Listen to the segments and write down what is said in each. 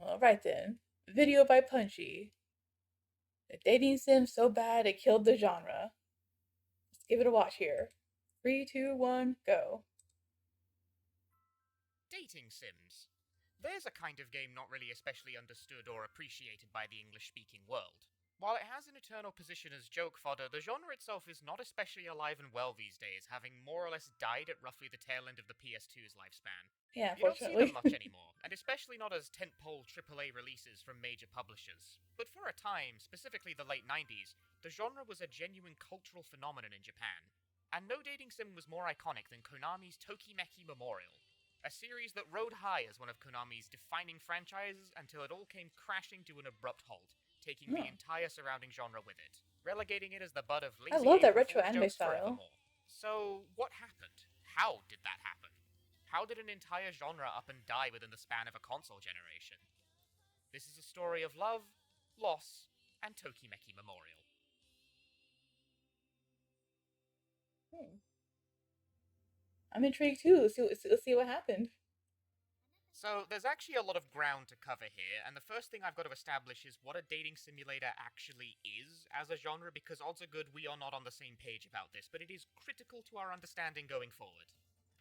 All right then. Video by Punchy. The dating sim so bad it killed the genre. Let's give it a watch here. Three, two, one, go. Dating sims. There's a kind of game not really especially understood or appreciated by the English-speaking world. While it has an eternal position as joke fodder, the genre itself is not especially alive and well these days, having more or less died at roughly the tail end of the PS2's lifespan. Yeah, You don't see them unfortunately. much anymore, and especially not as tentpole AAA releases from major publishers. But for a time, specifically the late 90s, the genre was a genuine cultural phenomenon in Japan. And no dating sim was more iconic than Konami's Tokimeki Memorial, a series that rode high as one of Konami's defining franchises until it all came crashing to an abrupt halt, taking the Oh, entire surrounding genre with it, relegating it as the butt of I lazy love that April retro Fool's anime jokes style. forevermore. So, what happened? How did that happen? How did an entire genre up and die within the span of a console generation? This is a story of love, loss, and Tokimeki Memorial. Hmm. I'm intrigued too. Let's see what happened. So, there's actually a lot of ground to cover here, and the first thing I've got to establish is what a dating simulator actually is as a genre, because odds are good we are not on the same page about this, but it is critical to our understanding going forward.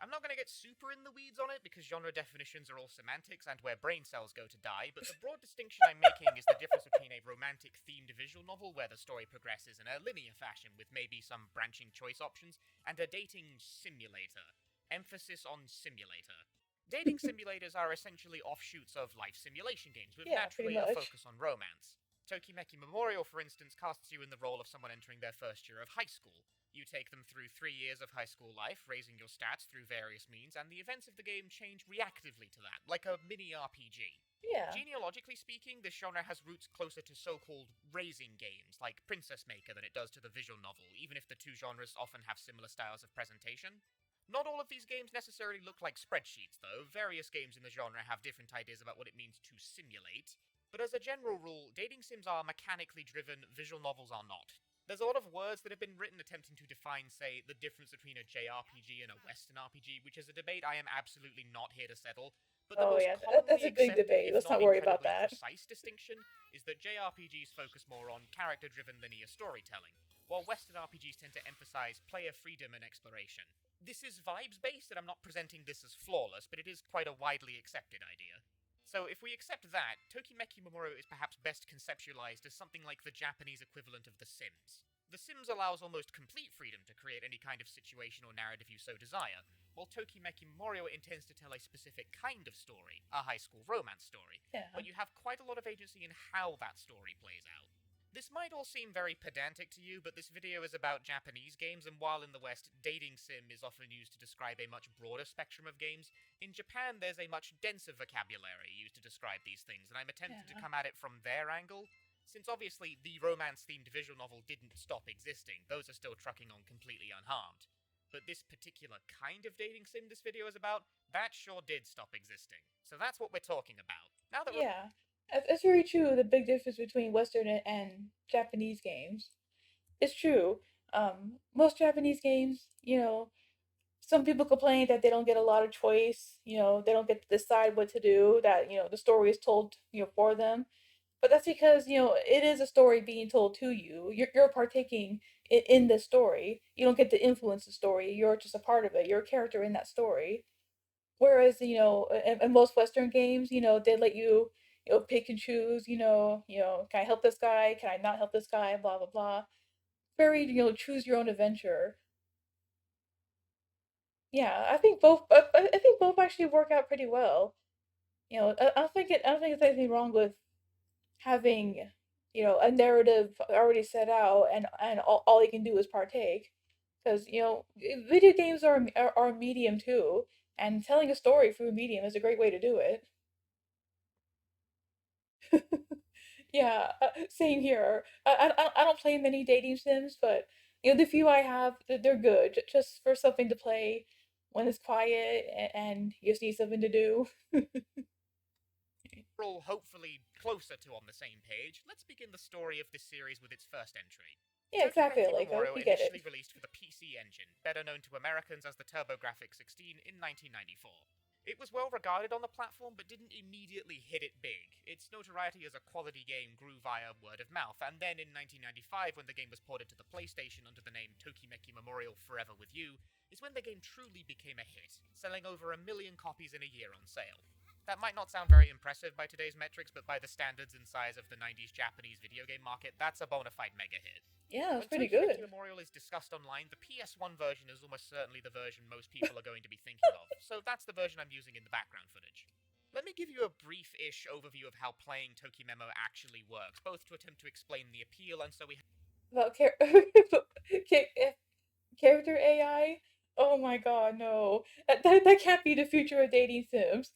I'm not going to get super in the weeds on it, because genre definitions are all semantics and where brain cells go to die, but the broad distinction I'm making is the difference between a romantic themed visual novel where the story progresses in a linear fashion with maybe some branching choice options, and a dating simulator. Emphasis on simulator. Dating simulators are essentially offshoots of life simulation games, with Yeah, pretty naturally a much. focus on romance. Tokimeki Memorial, for instance, casts you in the role of someone entering their first year of high school. You take them through 3 years of high school life, raising your stats through various means, and the events of the game change reactively to that, like a mini RPG. Yeah. Genealogically speaking, this genre has roots closer to so-called raising games, like Princess Maker, than it does to the visual novel, even if the two genres often have similar styles of presentation. Not all of these games necessarily look like spreadsheets, though. Various games in the genre have different ideas about what it means to simulate. But as a general rule, dating sims are mechanically driven, visual novels are not. There's a lot of words that have been written attempting to define, say, the difference between a JRPG and a Western RPG, which is a debate I am absolutely not here to settle. But the Oh most yeah, that's commonly a big accepted, debate. if Let's not not worry about incredibly that. precise, distinction is that JRPGs focus more on character driven linear storytelling, while Western RPGs tend to emphasize player freedom and exploration. This is vibes based, and I'm not presenting this as flawless, but it is quite a widely accepted idea. So, if we accept that, Tokimeki Memorial is perhaps best conceptualized as something like the Japanese equivalent of The Sims. The Sims allows almost complete freedom to create any kind of situation or narrative you so desire, while Tokimeki Memorial intends to tell a specific kind of story, a high school romance story, Yeah. but you have quite a lot of agency in how that story plays out. This might all seem very pedantic to you, but this video is about Japanese games, and while in the West, dating sim is often used to describe a much broader spectrum of games, in Japan there's a much denser vocabulary used to describe these things, and I'm attempting to Yeah. come at it from their angle, since obviously the romance-themed visual novel didn't stop existing, those are still trucking on completely unharmed. But this particular kind of dating sim this video is about, that sure did stop existing. So that's what we're talking about. Now that we're Yeah. It's very true. The big difference between Western and Japanese games. It's true. Most Japanese games, some people complain that they don't get a lot of choice. They don't get to decide what to do. That the story is told for them. But that's because it is a story being told to you. You're partaking in the story. You don't get to influence the story. You're just a part of it. You're a character in that story. Whereas in most Western games, they let you pick and choose. Can I help this guy? Can I not help this guy? Blah blah blah. Very choose your own adventure. Yeah, I think both. I think both actually work out pretty well. I don't think there's anything wrong with having a narrative already set out, and all you can do is partake, because video games are a medium too, and telling a story through a medium is a great way to do it. Yeah, same here. I don't play many dating sims, but the few I have, they're good, just for something to play when it's quiet and you just need something to do. all hopefully closer to on the same page, let's begin the story of this series with its first entry. Yeah, exactly, Tokimeki like Memorial we get initially it. released for the PC Engine, better known to Americans as the TurboGrafx 16, in 1994. It was well regarded on the platform, but didn't immediately hit it big. Its notoriety as a quality game grew via word of mouth, and then in 1995, when the game was ported to the PlayStation under the name Tokimeki Memorial Forever With You, is when the game truly became a hit, selling over 1 million copies in a year on sale. That might not sound very impressive by today's metrics, but by the standards and size of the 90s Japanese video game market, that's a bona fide mega hit. Yeah, it's When pretty Tokimeki good. Memorial is discussed online, the PS1 version is almost certainly the version most people are going to be thinking of, so that's the version I'm using in the background footage. Let me give you a brief-ish overview of how playing Tokimemo actually works, both to attempt to explain the appeal and so we About character AI? Oh my god, no. That can't be the future of dating sims.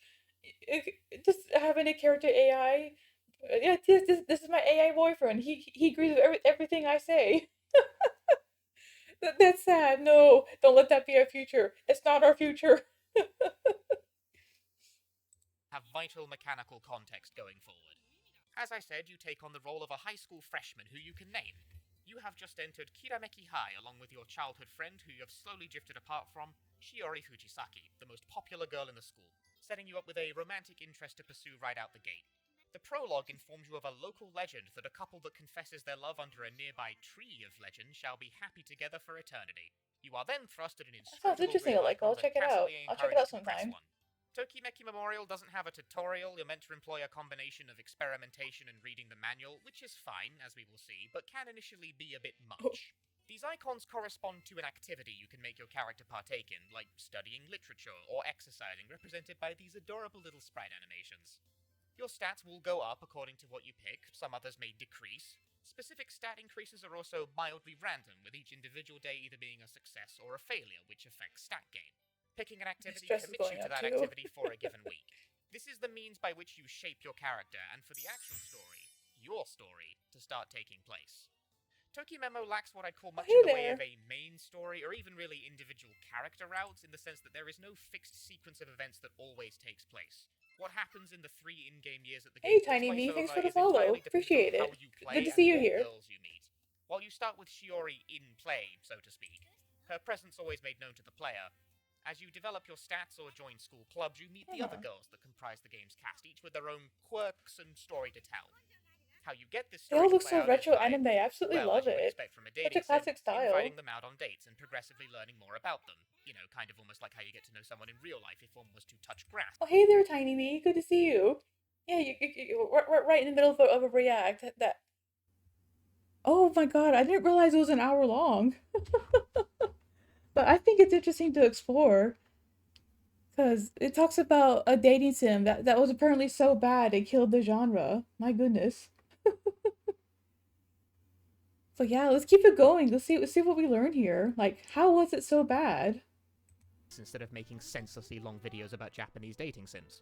Just having a character AI. Yeah, this is my AI boyfriend. He agrees with everything I say. That's sad. No, don't let that be our future. It's not our future. have vital mechanical context going forward. As I said, you take on the role of a high school freshman who you can name. You have just entered Kirameki High along with your childhood friend who you have slowly drifted apart from, Shiori Fujisaki, the most popular girl in the school, setting you up with a romantic interest to pursue right out the gate. The prologue informs you of a local legend that a couple that confesses their love under a nearby tree of legend shall be happy together for eternity. You are then thrust at an That sounds inscrutable interesting, grid of like I'll icons check and it out. tacitly I'll check it out encouraged to press sometime. one. Tokimeki Memorial doesn't have a tutorial. You're meant to employ a combination of experimentation and reading the manual, which is fine, as we will see, but can initially be a bit much. These icons correspond to an activity you can make your character partake in, like studying literature or exercising, represented by these adorable little sprite animations. Your stats will go up according to what you pick, some others may decrease. Specific stat increases are also mildly random, with each individual day either being a success or a failure, which affects stat gain. Picking an activity Stress is commits going you to up that too. activity for a given week. This is the means by which you shape your character, and for the actual story, your story, to start taking place. Tokimemo lacks what I'd call much Hey in the way there. of a main story, or even really individual character routes, in the sense that there is no fixed sequence of events that always takes place. What happens in the 3 in-game years that the Hey, game takes Tiny place Me, thanks over for the is entirely follow. dependent on Appreciate how it. you Good play to and see you what here. girls you meet. While you start with Shiori in play, so to speak, her presence always made known to the player. As you develop your stats or join school clubs, you meet the other girls that comprise the game's cast, each with their own quirks and story to tell. How you get this They story all to look play so out is retro by, anime. I absolutely well, as love you would it. expect from a Such dating a sim, classic style. inviting them out on dates and progressively learning more about them. You know, kind of almost like how you get to know someone in real life if one was to touch grass. Oh, hey there, Tiny Me. Good to see you. Yeah, we're right in the middle of a react. That. Oh my god, I didn't realize it was an hour long. But I think it's interesting to explore because it talks about a dating sim that was apparently so bad it killed the genre. My goodness. So yeah, let's keep it going. Let's see what we learn here. Like, how was it so bad? Instead of making senselessly long videos about Japanese dating sims.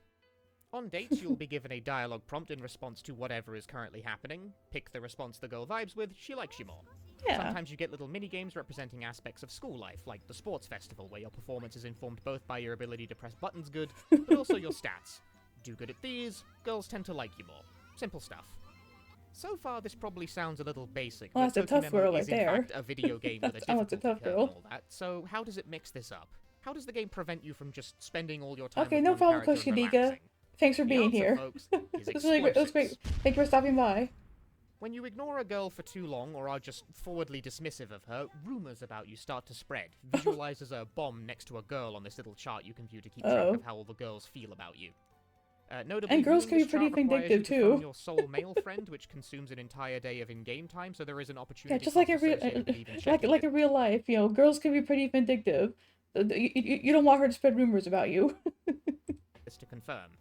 On dates, you'll be given a dialogue prompt in response to whatever is currently happening. Pick the response the girl vibes with, she likes you more. Yeah. Sometimes you get little mini-games representing aspects of school life, like the sports festival, where your performance is informed both by your ability to press buttons good, but also your stats. Do good at these, girls tend to like you more. Simple stuff. So far, this probably sounds a little basic, Well, but that's a tough Tokimemo girl right is in there. fact a video game with a Oh, it's a difficulty tough curve girl. and all that, so how does it mix this up? How does the game prevent you from just spending all your time Okay, with no one problem, character Coach and Shadika. relaxing? Thanks for The being answer, here. folks, is It was really great. It was great. explosives. Thank you for stopping by. When you ignore a girl for too long or are just forwardly dismissive of her, rumors about you start to spread. Visualized as a bomb next to a girl on this little chart you can view to keep track Uh-oh. of how all the girls feel about you. Notably, And girls viewing can be this pretty chart requires vindictive, you to phone too. your sole male friend, which consumes an entire day of in-game time, so there is an opportunity Yeah, just like cost in real, associated with even like checking in real life, you know, girls can be pretty vindictive. You don't want her to spread rumors about you. this to confirm.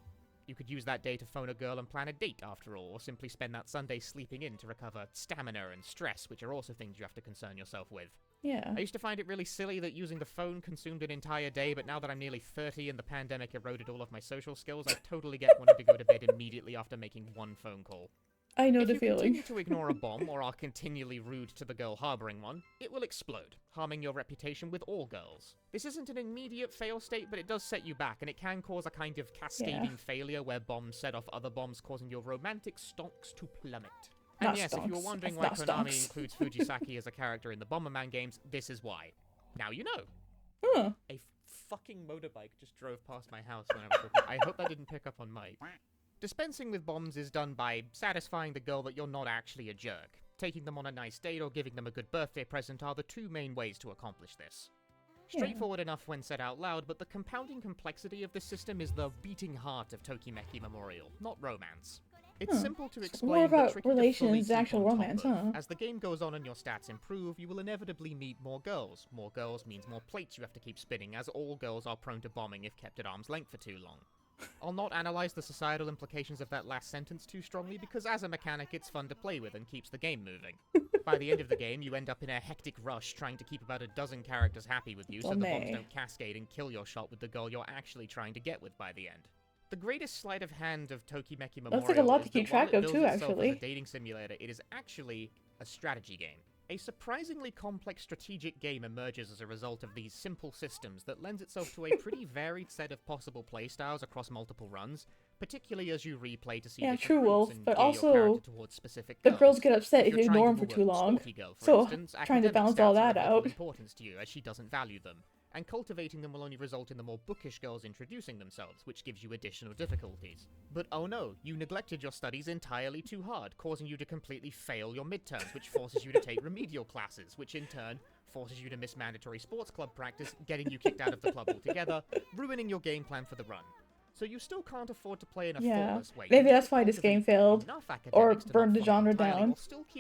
You could use that day to phone a girl and plan a date, after all, or simply spend that Sunday sleeping in to recover stamina and stress, which are also things you have to concern yourself with. Yeah. I used to find it really silly that using the phone consumed an entire day, but now that I'm nearly 30 and the pandemic eroded all of my social skills, I totally get wanting to go to bed immediately after making one phone call. I know If the you feeling. continue to ignore a bomb or are continually rude to the girl harboring one, it will explode, harming your reputation with all girls. This isn't an immediate fail state, but it does set you back, and it can cause a kind of cascading failure where bombs set off other bombs, causing your romantic stonks to plummet. And Not yes, if you were stonks. wondering why That's Konami not stonks. includes Fujisaki as a character in the Bomberman games, this is why. Now you know. Huh. A fucking motorbike just drove past my house when I was recording. I hope that didn't pick up on mic. Dispensing with bombs is done by satisfying the girl that you're not actually a jerk. Taking them on a nice date or giving them a good birthday present are the two main ways to accomplish this. Yeah. Straightforward enough when said out loud, but the compounding complexity of this system is the beating heart of Tokimeki Memorial, not romance. It's simple to explain, more but about tricky to fully relations, keep actual on top romance, of. huh? As the game goes on and your stats improve, you will inevitably meet more girls. More girls means more plates you have to keep spinning, as all girls are prone to bombing if kept at arm's length for too long. I'll not analyze the societal implications of that last sentence too strongly, because as a mechanic it's fun to play with and keeps the game moving. By the end of the game, you end up in a hectic rush trying to keep about a dozen characters happy with you so the bombs don't cascade and kill your shot with the girl you're actually trying to get with by the end. The greatest sleight of hand of Tokimeki Memorial That's like a lot is to keep that while track it of bills too, itself actually. as a dating simulator, it is actually a strategy game. A surprisingly complex strategic game emerges as a result of these simple systems that lends itself to a pretty varied set of possible playstyles across multiple runs, particularly as you replay to see Yeah, different true, routes Wolf, and but gear your also character towards specific the goals. girls get upset if you're you trying ignore to them for woo too a long. sporty girl, for So, instance, trying to academic balance all stats are that of little out. importance to you as she doesn't value them, and cultivating them will only result in the more bookish girls introducing themselves, which gives you additional difficulties. But oh no, you neglected your studies entirely too hard, causing you to completely fail your midterms, which forces you to take remedial classes, which in turn forces you to miss mandatory sports club practice, getting you kicked out of the club altogether, ruining your game plan for the run. So you still can't afford to play in a thoughtless way. Maybe that's why this game failed, or burned the genre down.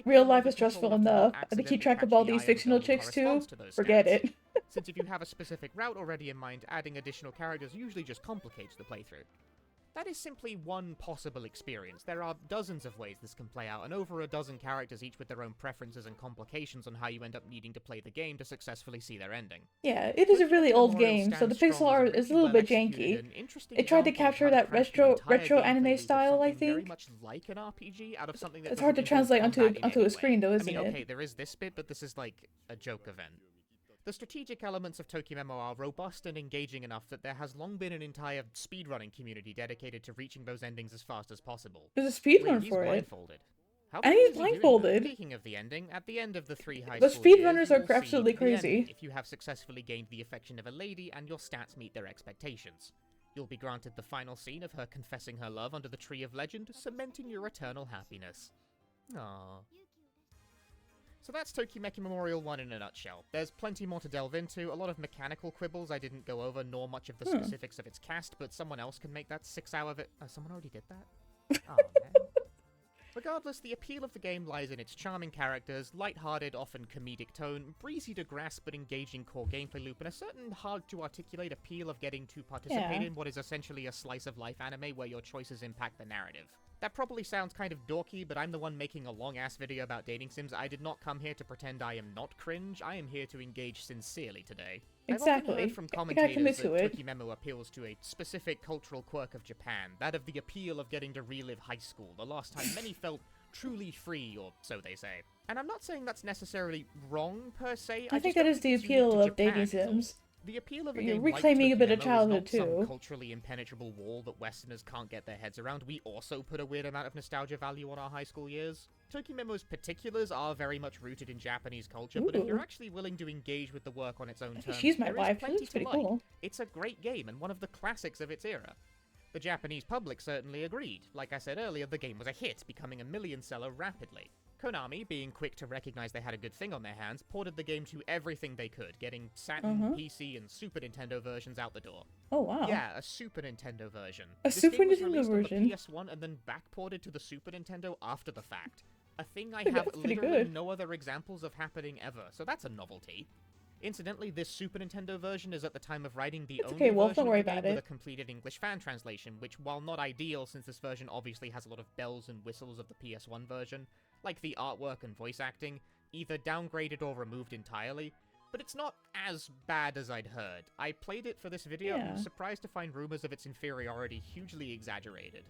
Real life is stressful enough, and to keep track of all these fictional chicks too, forget it. Since if you have a specific route already in mind, adding additional characters usually just complicates the playthrough. That is simply one possible experience. There are dozens of ways this can play out, and over a dozen characters each with their own preferences and complications on how you end up needing to play the game to successfully see their ending. Yeah, it is a really old game, so the pixel art is a little bit janky. It tried to capture that retro anime style, I think. Very much like an RPG out of something that It's hard to translate onto a screen though, isn't I mean, okay, it? there is this bit, but this is like a joke event. The strategic elements of Tokimemo are robust and engaging enough that there has long been an entire speedrunning community dedicated to reaching those endings as fast as possible. There's a Wait, speedrun he's for it. blindfolded. How And the he's hell is he doing that? blindfolded. Speaking of the ending, at the end of the 3 high The school speedrunners years, you are will see absolutely the ending crazy. if you have successfully gained the affection of a lady and your stats meet their expectations. You'll be granted the final scene of her confessing her love under the Tree of Legend, cementing your eternal happiness. Aww. So that's Tokimeki Memorial 1 in a nutshell. There's plenty more to delve into, a lot of mechanical quibbles I didn't go over, nor much of the specifics of its cast, but someone else can make that 6-hour someone already did that? Oh, man. Regardless, the appeal of the game lies in its charming characters, light-hearted, often comedic tone, breezy to grasp but engaging core gameplay loop, and a certain hard-to-articulate appeal of getting to participate in what is essentially a slice-of-life anime where your choices impact the narrative. That probably sounds kind of dorky, but I'm the one making a long-ass video about dating sims. I did not come here to pretend I am not cringe. I am here to engage sincerely today. I've often heard from commentators that Tokimemo appeals to a specific cultural quirk of Japan, that of the appeal of getting to relive high school, the last time many felt truly free, or so they say. And I'm not saying that's necessarily wrong, per se. I think that is the appeal of dating sims. The appeal of a You're game reclaiming a bit of Tokimemo childhood, is not some too. culturally impenetrable wall that Westerners can't get their heads around. We also put a weird amount of nostalgia value on our high school years. Tokimemo's particulars are very much rooted in Japanese culture, but if you're actually willing to engage with the work on its own terms, She's my there is wife. plenty That's to pretty like. cool. It's a great game and one of the classics of its era. The Japanese public certainly agreed. Like I said earlier, the game was a hit, becoming a million seller rapidly. Konami, being quick to recognize they had a good thing on their hands, ported the game to everything they could, getting Saturn, PC, and Super Nintendo versions out the door. Oh wow. Yeah, a Super Nintendo version. A This Super game was Nintendo released version? on the PS1 and then backported to the Super Nintendo after the fact. A thing I have That's pretty literally good. no other examples of happening ever, so that's a novelty. Incidentally, this Super Nintendo version is at the time of writing the only okay, Wolf, version don't worry of the game about with it. a completed English fan translation, which, while not ideal since this version obviously has a lot of bells and whistles of the PS1 version, like the artwork and voice acting, either downgraded or removed entirely, but it's not as bad as I'd heard. I played it for this video and was surprised to find rumors of its inferiority hugely exaggerated.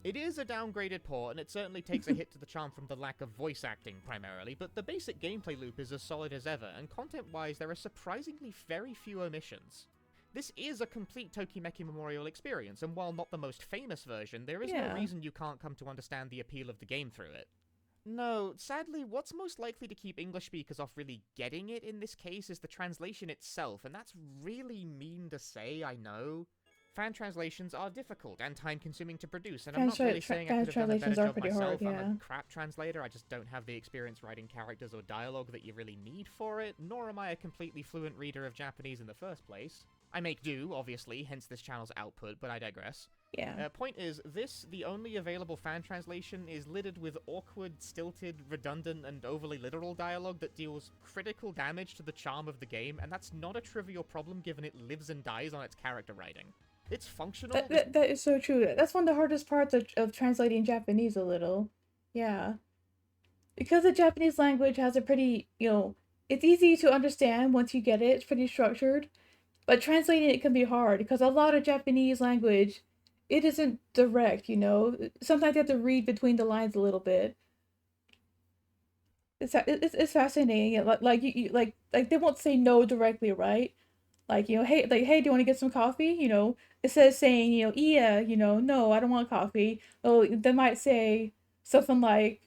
It is a downgraded port, and it certainly takes a hit to the charm from the lack of voice acting, primarily, but the basic gameplay loop is as solid as ever, and content-wise there are surprisingly very few omissions. This is a complete Tokimeki Memorial experience, and while not the most famous version, there is no reason you can't come to understand the appeal of the game through it. No, sadly, what's most likely to keep English speakers off really getting it in this case is the translation itself, and that's really mean to say, I know. Fan translations are difficult and time-consuming to produce, and I'm not really saying I could have done a better translations are job pretty myself. hard, yeah. I'm a crap translator, I just don't have the experience writing characters or dialogue that you really need for it, nor am I a completely fluent reader of Japanese in the first place. I make do, obviously, hence this channel's output, but I digress. Yeah. Point is, the only available fan translation, is littered with awkward, stilted, redundant, and overly literal dialogue that deals critical damage to the charm of the game, and that's not a trivial problem given it lives and dies on its character writing. It's functional. That is so true. That's one of the hardest parts of translating Japanese a little. Yeah. Because the Japanese language has a pretty, it's easy to understand once you get it. It's pretty structured. But translating it can be hard because a lot of Japanese language, it isn't direct, Sometimes you have to read between the lines a little bit. It's fascinating. Like they won't say no directly, right? Like, hey, do you want to get some coffee? Instead of saying, yeah, no, I don't want coffee. Oh, they might say something like,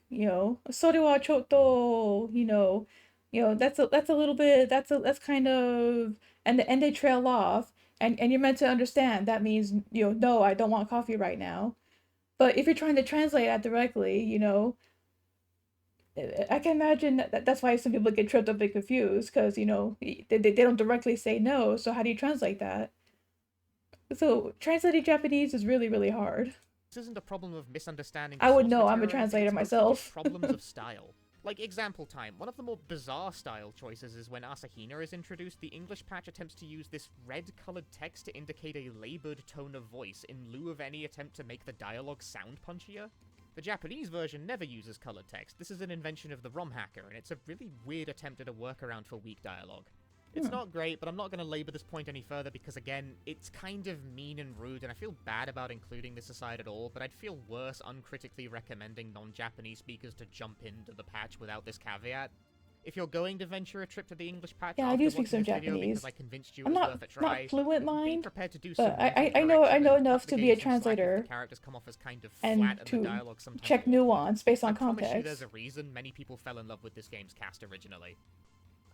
それはちょっと, that's a little bit, that's kind of, and they trail off, and you're meant to understand that means, no, I don't want coffee right now. But if you're trying to translate that directly, I can imagine that's why some people get tripped up and confused because they don't directly say no. So how do you translate that? So translating Japanese is really, really hard. This isn't a problem of misunderstanding. I would know. I'm a translator myself. Problems of style. Like, example time, one of the more bizarre style choices is when Asahina is introduced, the English patch attempts to use this red-colored text to indicate a labored tone of voice in lieu of any attempt to make the dialogue sound punchier. The Japanese version never uses colored text. This is an invention of the ROM hacker, and it's a really weird attempt at a workaround for weak dialogue. It's not great, but I'm not going to labor this point any further because, again, it's kind of mean and rude, and I feel bad about including this aside at all, but I'd feel worse uncritically recommending non-Japanese speakers to jump into the patch without this caveat. If you're going to venture a trip to the English patch, yeah, I do speak some Japanese. I convinced you I'm it was worth a try, not fluent, mind, prepared to do but I know enough to be a translator the characters come off as kind of and flat to and the dialogue sometimes check nuance based on I promise context. you there's a reason many people fell in love with this game's cast originally.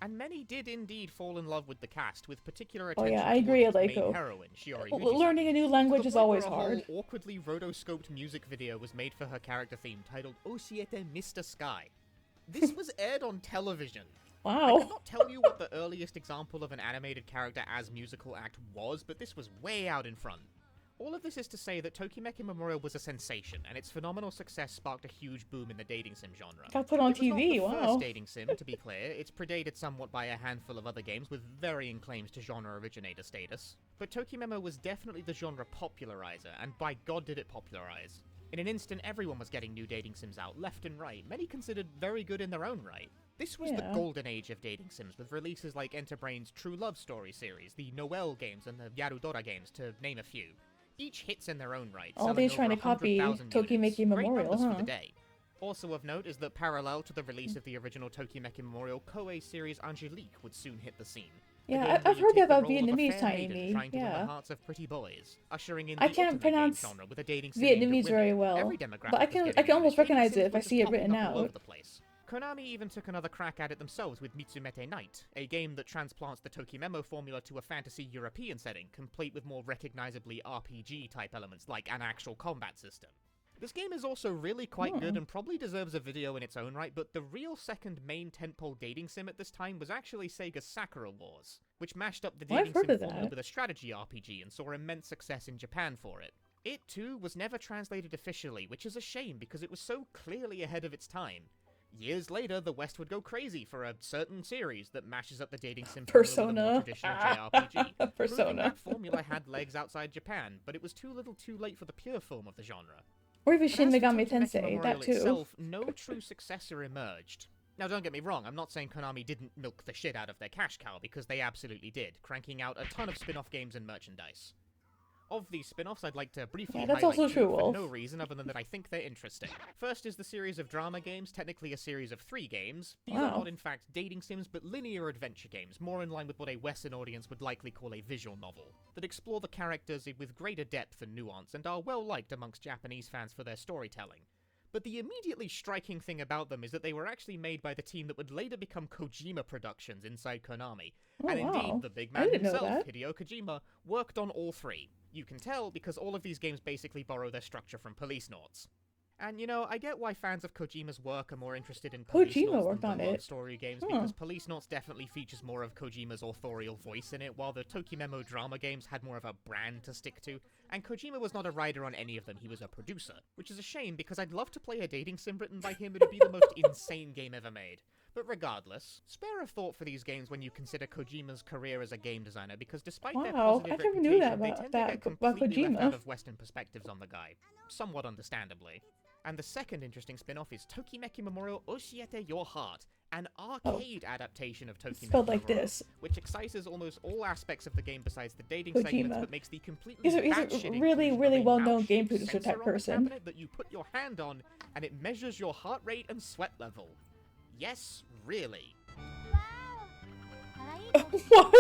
And many did indeed fall in love with the cast, with particular attention I agree, towards its Aiko. main heroine, Shiori Fujisaki. Learning a new language is always hard. A whole awkwardly rotoscoped music video was made for her character theme titled Oshiete Mr. Sky. This was aired on television. Wow. I cannot tell you what the earliest example of an animated character as musical act was, but this was way out in front. All of this is to say that Tokimeki Memorial was a sensation, and its phenomenal success sparked a huge boom in the dating sim genre. Got put on it was TV, not the wow. first dating sim, to be clear. It's predated somewhat by a handful of other games with varying claims to genre originator status. But Tokimemo was definitely the genre popularizer, and by God did it popularize. In an instant, everyone was getting new dating sims out, left and right, many considered very good in their own right. This was the golden age of dating sims, with releases like Enterbrain's True Love Story series, the Noelle games, and the Yarudora games, to name a few. Each hits in their own right, All these trying to copy Tokimeki Memorial, for the day. Also of note is that parallel to the release of the original Tokimeki Memorial, Koei's series Angelique would soon hit the scene. Yeah, I've heard about Vietnamese Tiny Me. Trying to win Yeah. the hearts of pretty boys, ushering in I the can't ultimate pronounce game genre with a dating sim Vietnamese aimed at very women. well, Every demographic but I was can getting almost it. recognize Dating it if I sims see it were written popping up all out. over the place. Konami even took another crack at it themselves with Mitsumete Night, a game that transplants the Tokimemo formula to a fantasy European setting, complete with more recognizably RPG-type elements like an actual combat system. This game is also really quite good and probably deserves a video in its own right, but the real second main tentpole dating sim at this time was actually Sega's Sakura Wars, which mashed up the dating sim formula with a strategy RPG and saw immense success in Japan for it. It, too, was never translated officially, which is a shame because it was so clearly ahead of its time. Years later, the West would go crazy for a certain series that mashes up the dating sim formula with a more traditional JRPG. Proving that formula had legs outside Japan, but it was too little too late for the pure form of the genre. Or even Shin But as for Megami Tokimeki Tensei, Memorial that too. itself, no true successor emerged. Now don't get me wrong, I'm not saying Konami didn't milk the shit out of their cash cow, because they absolutely did, cranking out a ton of spin-off games and merchandise. Of these spin-offs, I'd like to briefly that's highlight also two true, for Wolf. no reason other than that I think they're interesting. First is the series of drama games, technically a series of 3 games. These are not in fact dating sims, but linear adventure games, more in line with what a Western audience would likely call a visual novel, that explore the characters with greater depth and nuance, and are well liked amongst Japanese fans for their storytelling. but the immediately striking thing about them is that they were actually made by the team that would later become Kojima Productions inside Konami. Oh, And indeed, wow. the big I man didn't know himself, that. Hideo Kojima, worked on all three. You can tell because all of these games basically borrow their structure from Policenauts. And you know, I get why fans of Kojima's work are more interested in Kojima Policenauts worked than on the love it. story games, Huh. because Policenauts definitely features more of Kojima's authorial voice in it, while the Tokimemo drama games had more of a brand to stick to. And Kojima was not a writer on any of them, he was a producer. Which is a shame, because I'd love to play a dating sim written by him, it'd be the most insane game ever made. But regardless, spare a thought for these games when you consider Kojima's career as a game designer, because despite their Wow, positive I never knew that reputation, they about tend to get about completely left Kojima. out of Western perspectives on the guy. Somewhat understandably. And the second interesting spin-off is Tokimeki Memorial Oshiete Your Heart, an arcade adaptation of Tokimeki Spelled like Memorial, this. which excises almost all aspects of the game besides the dating Kojima. segments, but makes the completely He's a batshit really, inclusion really of a well-known mouse-shaped game producer sensor type on the person. cabinet that you put your hand on, and it measures your heart rate and sweat level. Yes, really. What?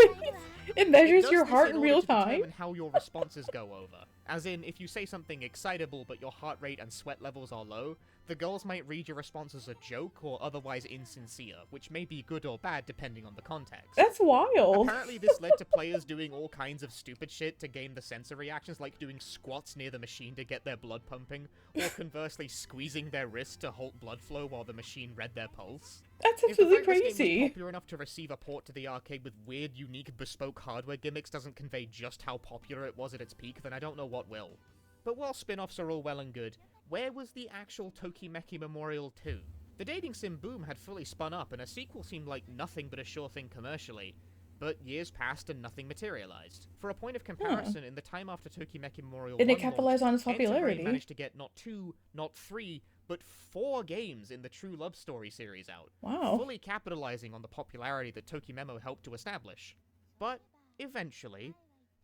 It measures It does your this heart in in order real to time? determine how your responses go over. As in, if you say something excitable but your heart rate and sweat levels are low, the girls might read your response as a joke or otherwise insincere, which may be good or bad depending on the context. That's wild. Apparently this led to players doing all kinds of stupid shit to gain the sensor reactions, like doing squats near the machine to get their blood pumping, or conversely squeezing their wrist to halt blood flow while the machine read their pulse. That's If the absolutely fact this game was crazy. popular enough to receive a port to the arcade with weird, unique, bespoke hardware gimmicks doesn't convey just how popular it was at its peak, then I don't know what will. But while spin-offs are all well and good, where was the actual Tokimeki Memorial 2? The dating sim boom had fully spun up, and a sequel seemed like nothing but a sure thing commercially. But years passed and nothing materialized. For a point of comparison, in the time after Tokimeki Memorial Did 1 it capitalize on its launched, Enterbrain popularity? managed to get not 2, not 3, but 4 games in the True Love Story series out, Wow. fully capitalizing on the popularity that Tokimemo helped to establish. But, eventually,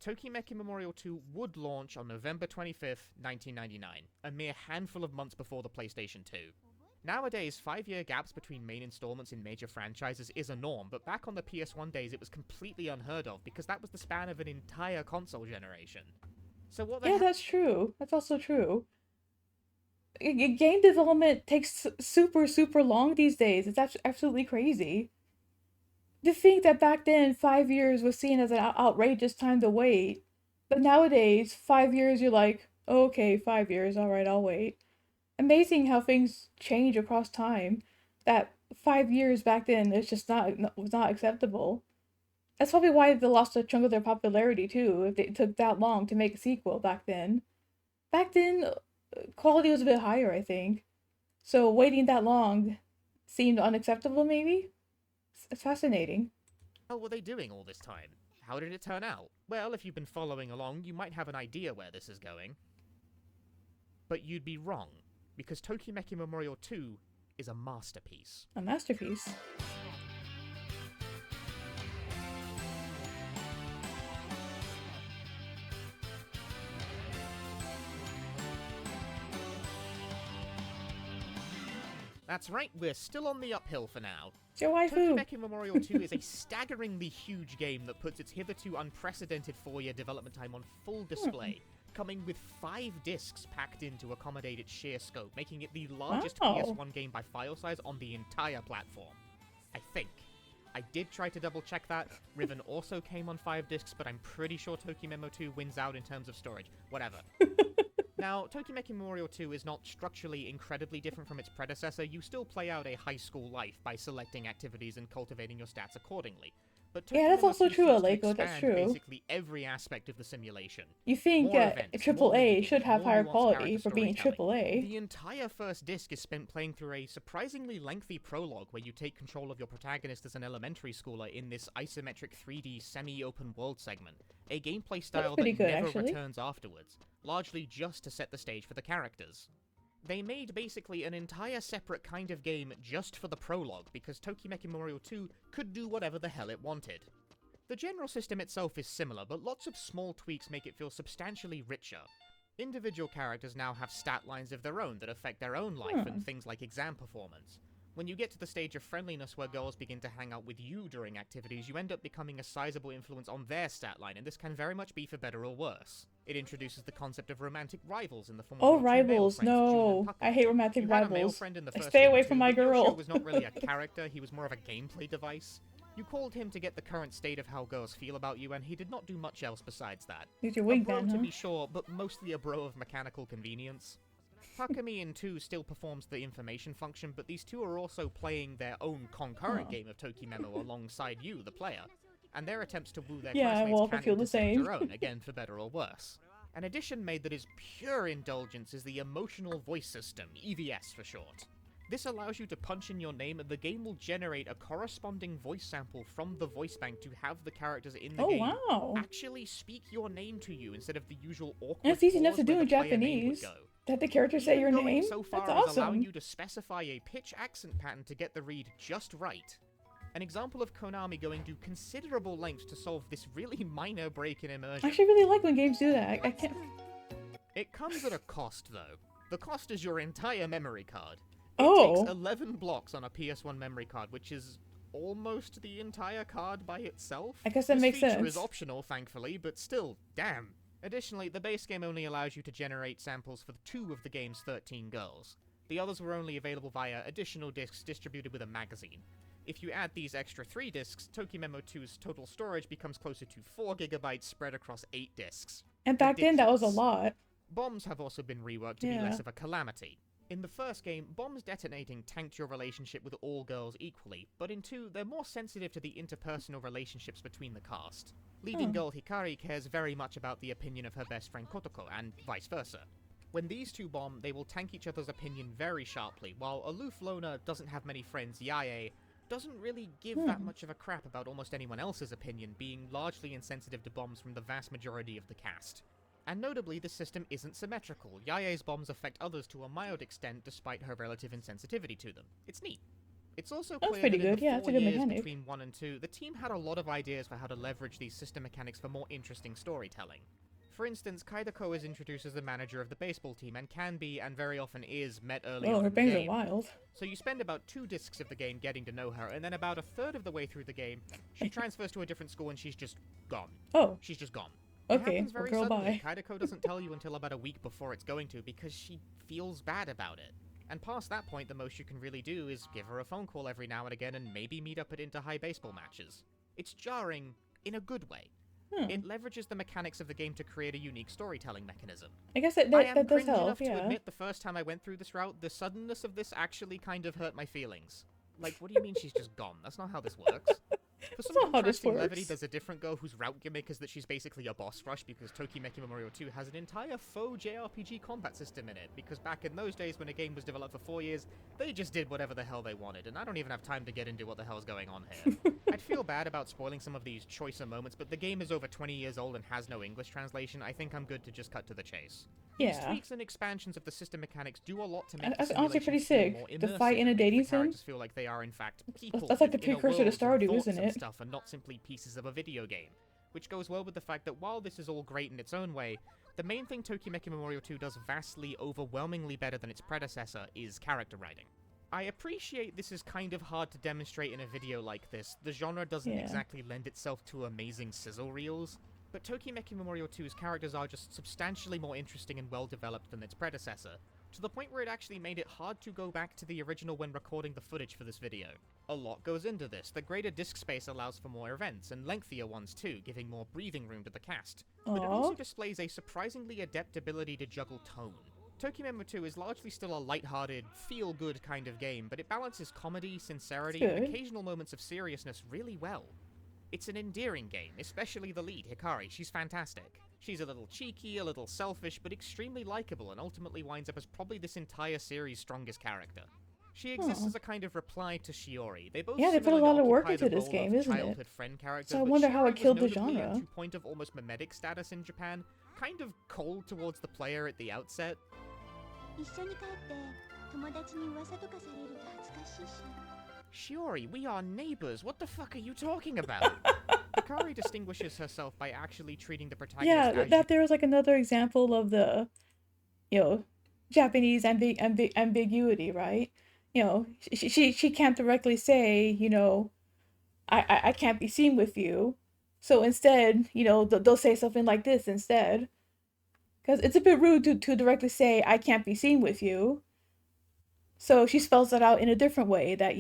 Tokimeki Memorial 2 would launch on November 25th, 1999, a mere handful of months before the PlayStation 2. Nowadays, 5-year gaps between main installments in major franchises is a norm, but back on the PS1 days it was completely unheard of, because that was the span of an entire console generation. So what the Yeah, hell? that's true. That's also true. Game development takes super, super long these days. It's absolutely crazy. To think that back then 5 years was seen as an outrageous time to wait, but nowadays 5 years you're like, oh, okay, 5 years, all right, I'll wait. Amazing how things change across time. That 5 years back then is just was not acceptable. That's probably why they lost a chunk of their popularity too. If it took that long to make a sequel back then. Back then, quality was a bit higher, I think. So waiting that long seemed unacceptable. Maybe. It's fascinating. What were they doing all this time? How did it turn out? Well, if you've been following along, you might have an idea where this is going. But you'd be wrong, because Tokimeki Memorial 2 is a masterpiece. A masterpiece. That's right, we're still on the uphill for now. It's your waifu. Tokimeki Memorial 2 is a staggeringly huge game that puts its hitherto unprecedented 4-year development time on full display, coming with 5 discs packed in to accommodate its sheer scope, making it the largest Wow. PS1 game by file size on the entire platform. I think. I did try to double check that. Riven also came on 5 discs, but I'm pretty sure Tokimemo 2 wins out in terms of storage. Whatever. Now, Tokimeki Memorial 2 is not structurally incredibly different from its predecessor. You still play out a high school life by selecting activities and cultivating your stats accordingly. But Yeah, that's Tokimemo also 2 true, seeks to Aleko, that's expand true. basically every aspect of the simulation. You think More that events, triple more A minigames, should have more higher nuanced quality character for being storytelling. triple A. The entire first disc is spent playing through a surprisingly lengthy prologue where you take control of your protagonist as an elementary schooler in this isometric 3D semi-open world segment, a gameplay style that pretty good, never actually. returns afterwards, largely just to set the stage for the characters. They made basically an entire separate kind of game just for the prologue, because Tokimeki Memorial 2 could do whatever the hell it wanted. The general system itself is similar, but lots of small tweaks make it feel substantially richer. Individual characters now have stat lines of their own that affect their own life and things like exam performance. When you get to the stage of friendliness where girls begin to hang out with you during activities, you end up becoming a sizable influence on their stat line, and this can very much be for better or worse. It introduces the concept of romantic rivals in the form of Oh, your two male rivals. friends, Jun and No. Pucker. I hate romantic You had a male rivals. friend in the first Stay game away too, from my but Yoshio girl. was not really a character, he was more of a gameplay device. You called him to get the current state of how girls feel about you, and he did not do much else besides that. He's your A bro wingman, to huh? be sure, but mostly a bro of mechanical convenience. Takumi in 2 still performs the information function, but these two are also playing their own concurrent Oh. game of Tokimemo alongside you, the player, and their attempts to woo their Yeah, classmates well, if I can feel the intersect same. your own, again for better or worse. An addition made that is pure indulgence is the Emotional Voice System, EVS for short. This allows you to punch in your name and the game will generate a corresponding voice sample from the voice bank to have the characters in the Oh, game wow. actually speak your name to you instead of the usual awkward And it's easy enough pause to do where in the player name would Japanese. go. That the characters say Even your going name? so far That's as allowing awesome. you to specify a pitch accent pattern to get the read just right. An example of Konami going to considerable lengths to solve this really minor break in I immersion. actually really like when games do that. I can't. It comes at a cost, though. The cost is your entire memory card. It Oh. takes 11 blocks on a PS1 memory card, which is almost the entire card by itself. I guess that This makes feature sense. is optional, thankfully, but still, damn. Additionally, the base game only allows you to generate samples for 2 of the game's 13 girls. The others were only available via additional discs distributed with a magazine. If you add these extra 3 discs, Tokimemo 2's total storage becomes closer to 4 gigabytes spread across 8 discs. And back then, that was a Ridiculous. lot. Bombs have also been reworked to be Yeah. less of a calamity. In the first game, bombs detonating tanked your relationship with all girls equally, but in 2, they're more sensitive to the interpersonal relationships between the cast. Leading Hmm. girl Hikari cares very much about the opinion of her best friend Kotoko, and vice versa. When these two bomb, they will tank each other's opinion very sharply, while aloof loner doesn't have many friends, Yae doesn't really give that much of a crap about almost anyone else's opinion, being largely insensitive to bombs from the vast majority of the cast. And notably, this system isn't symmetrical. Yae's bombs affect others to a mild extent despite her relative insensitivity to them. It's neat. It's also That's clear pretty that in good, the yeah, it's 4 a good years mechanic. between 1 and 2, the team had a lot of ideas for how to leverage these system mechanics for more interesting storytelling. For instance, Kaidako is introduced as the manager of the baseball team and can be, and very often is, met early Oh, on her in the bangs are game. wild. So you spend about 2 discs of the game getting to know her, and then about a third of the way through the game, she transfers to a different school and she's just gone. Oh, She's just gone. It okay. happens Well, very girl, suddenly. bye. Kaidako doesn't tell you until about a week before it's going to because she feels bad about it. And past that point, the most you can really do is give her a phone call every now and again and maybe meet up at inter-high baseball matches. It's jarring in a good way. It leverages the mechanics of the game to create a unique storytelling mechanism. I guess that, I that, am that does cringe help, enough to yeah. admit the first time I went through this route, the suddenness of this actually kind of hurt my feelings. Like, what do you mean she's just gone? That's not how this works. For some not how this contrasting levity, works. there's a different girl whose route gimmick is that she's basically a boss rush because Tokimeki Memorial 2 has an entire faux JRPG combat system in it, because back in those days when a game was developed for 4 years, they just did whatever the hell they wanted, and I don't even have time to get into what the hell's going on here. I'd feel bad about spoiling some of these choicer moments, but the game is over 20 years old and has no English translation. I think I'm good to just cut to the chase. These Yeah. tweaks and expansions of the system mechanics do a lot to make And the that's honestly pretty simulation feel sick. more The fight in a immersive, dating the sim? characters feel like they are in fact people. That's like the with inner precursor to worlds and Stardew, thoughts isn't and it? stuff, and not simply pieces of a video game. Which goes well with the fact that while this is all great in its own way, the main thing Tokimeki Memorial 2 does vastly, overwhelmingly better than its predecessor is character writing. I appreciate this is kind of hard to demonstrate in a video like this. The genre doesn't Yeah. exactly lend itself to amazing sizzle reels, but Tokimeki Memorial 2's characters are just substantially more interesting and well-developed than its predecessor, to the point where it actually made it hard to go back to the original when recording the footage for this video. A lot goes into this. The greater disk space allows for more events, and lengthier ones too, giving more breathing room to the cast. But it also Aw. displays a surprisingly adept ability to juggle tone. Tokimemo 2 is largely still a light-hearted, feel-good kind of game, but it balances comedy, sincerity, and good. occasional moments of seriousness really well. It's an endearing game, especially the lead, Hikari. She's fantastic. She's a little cheeky, a little selfish, but extremely likable, and ultimately winds up as probably this entire series' strongest character. She exists Huh. as a kind of reply to Shiori. They both Yeah, they put a similarly lot of work occupy the into this role game, of isn't it? childhood friend characters, So I but wonder how Shiori it was killed the notably, genre. to point of almost mimetic status in Japan, kind of cold towards the player at the outset. 一緒に帰って友達に噂とかされると恥ずかしいし Shiori, we are neighbors. What the fuck are you talking about? Hikari distinguishes herself by actually treating the protagonist Yeah, as that there was like another example of the, Japanese ambiguity, right? She can't directly say, I can't be seen with you. So instead, they'll say something like this instead. Because it's a bit rude to directly say, I can't be seen with you. So she spells that out in a different way that,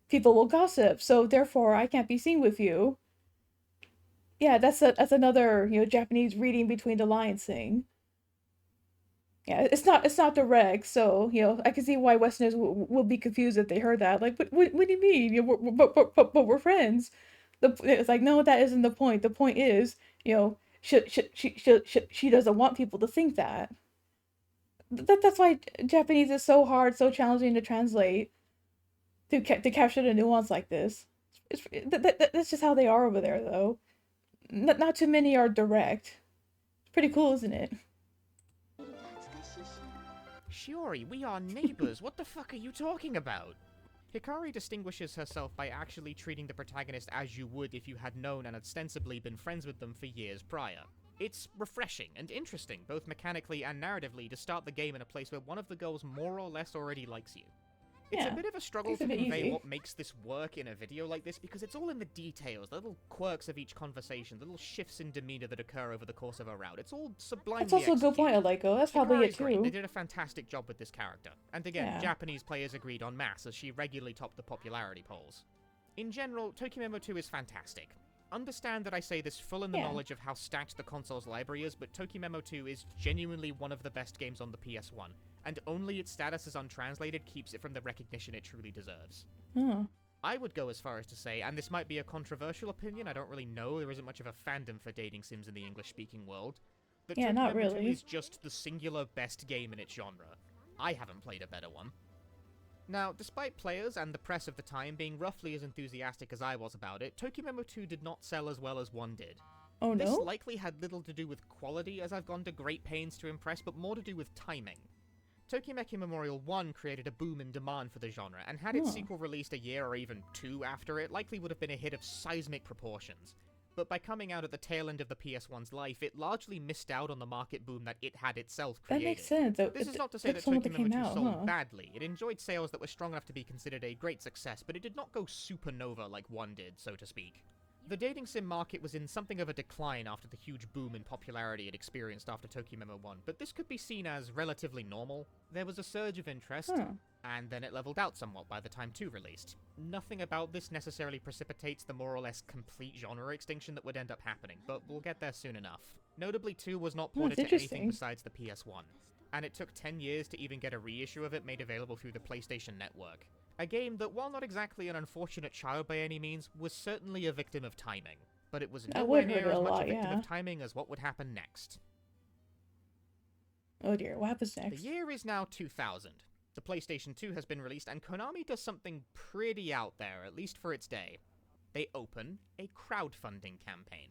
people will gossip. So therefore, I can't be seen with you. Yeah, that's another, Japanese reading between the lines thing. Yeah, it's not direct, so I can see why Westerners will be confused if they heard that. Like, what do you mean? But we're friends. It's like, no, that isn't the point. The point is, she doesn't want people to think that. That's why Japanese is so hard, so challenging to translate to capture the nuance like this. That's just how they are over there, though. Not too many are direct. It's pretty cool, isn't it? ると恥ずかしいし。 Shiori, we are neighbors. What the fuck are you talking about? Hikari distinguishes herself by actually treating the protagonist as you would if you had known and ostensibly been friends with them for years prior. It's refreshing and interesting, both mechanically and narratively, to start the game in a place where one of the girls more or less already likes you. It's Yeah, a bit of a struggle makes it to a bit convey easy. what makes this work in a video like this because it's all in the details, the little quirks of each conversation, the little shifts in demeanor that occur over the course of a route. It's all sublimely That's also a good point, executed. Aliko. That's probably it Hikari's great. They too. did a fantastic job with this character. And again, Yeah. Japanese players agreed en masse as she regularly topped the popularity polls. In general, Tokimemo 2 is fantastic. Understand that I say this full in the Yeah. knowledge of how stacked the console's library is, but Tokimemo 2 is genuinely one of the best games on the PS1, and only its status as untranslated keeps it from the recognition it truly deserves. Oh. I would go as far as to say, and this might be a controversial opinion, I don't really know, there isn't much of a fandom for dating sims in the English-speaking world, that Yeah, not Tokimemo 2 really. is just the singular best game in its genre. I haven't played a better one. Now, despite players and the press of the time being roughly as enthusiastic as I was about it, Tokimemo 2 did not sell as well as 1 did. Oh This no? likely had little to do with quality, as I've gone to great pains to impress, but more to do with timing. Tokimeki Memorial 1 created a boom in demand for the genre, and had its Huh. sequel released a year or even 2 after it, likely would have been a hit of seismic proportions. But by coming out at the tail end of the PS1's life, it largely missed out on the market boom that it had itself That created. makes sense. This is not to say that That's when it Tokimemo came 2 out, sold huh? badly. It enjoyed sales that were strong enough to be considered a great success, but it did not go supernova like 1 did, so to speak. The dating sim market was in something of a decline after the huge boom in popularity it experienced after Tokimemo 1, but this could be seen as relatively normal. There was a surge of interest, Huh. and then it leveled out somewhat by the time 2 released. Nothing about this necessarily precipitates the more or less complete genre extinction that would end up happening, but we'll get there soon enough. Notably, 2 was not ported to anything interesting. besides the PS1, and it took 10 years to even get a reissue of it made available through the PlayStation Network. A game that, while not exactly an unfortunate child by any means, was certainly a victim of timing. But it was That nowhere would hurt near it as a much a lot, victim yeah. of timing as what would happen next. Oh dear, what happens The next? year is now 2000. The PlayStation 2 has been released, and Konami does something pretty out there, at least for its day. They open a crowdfunding campaign.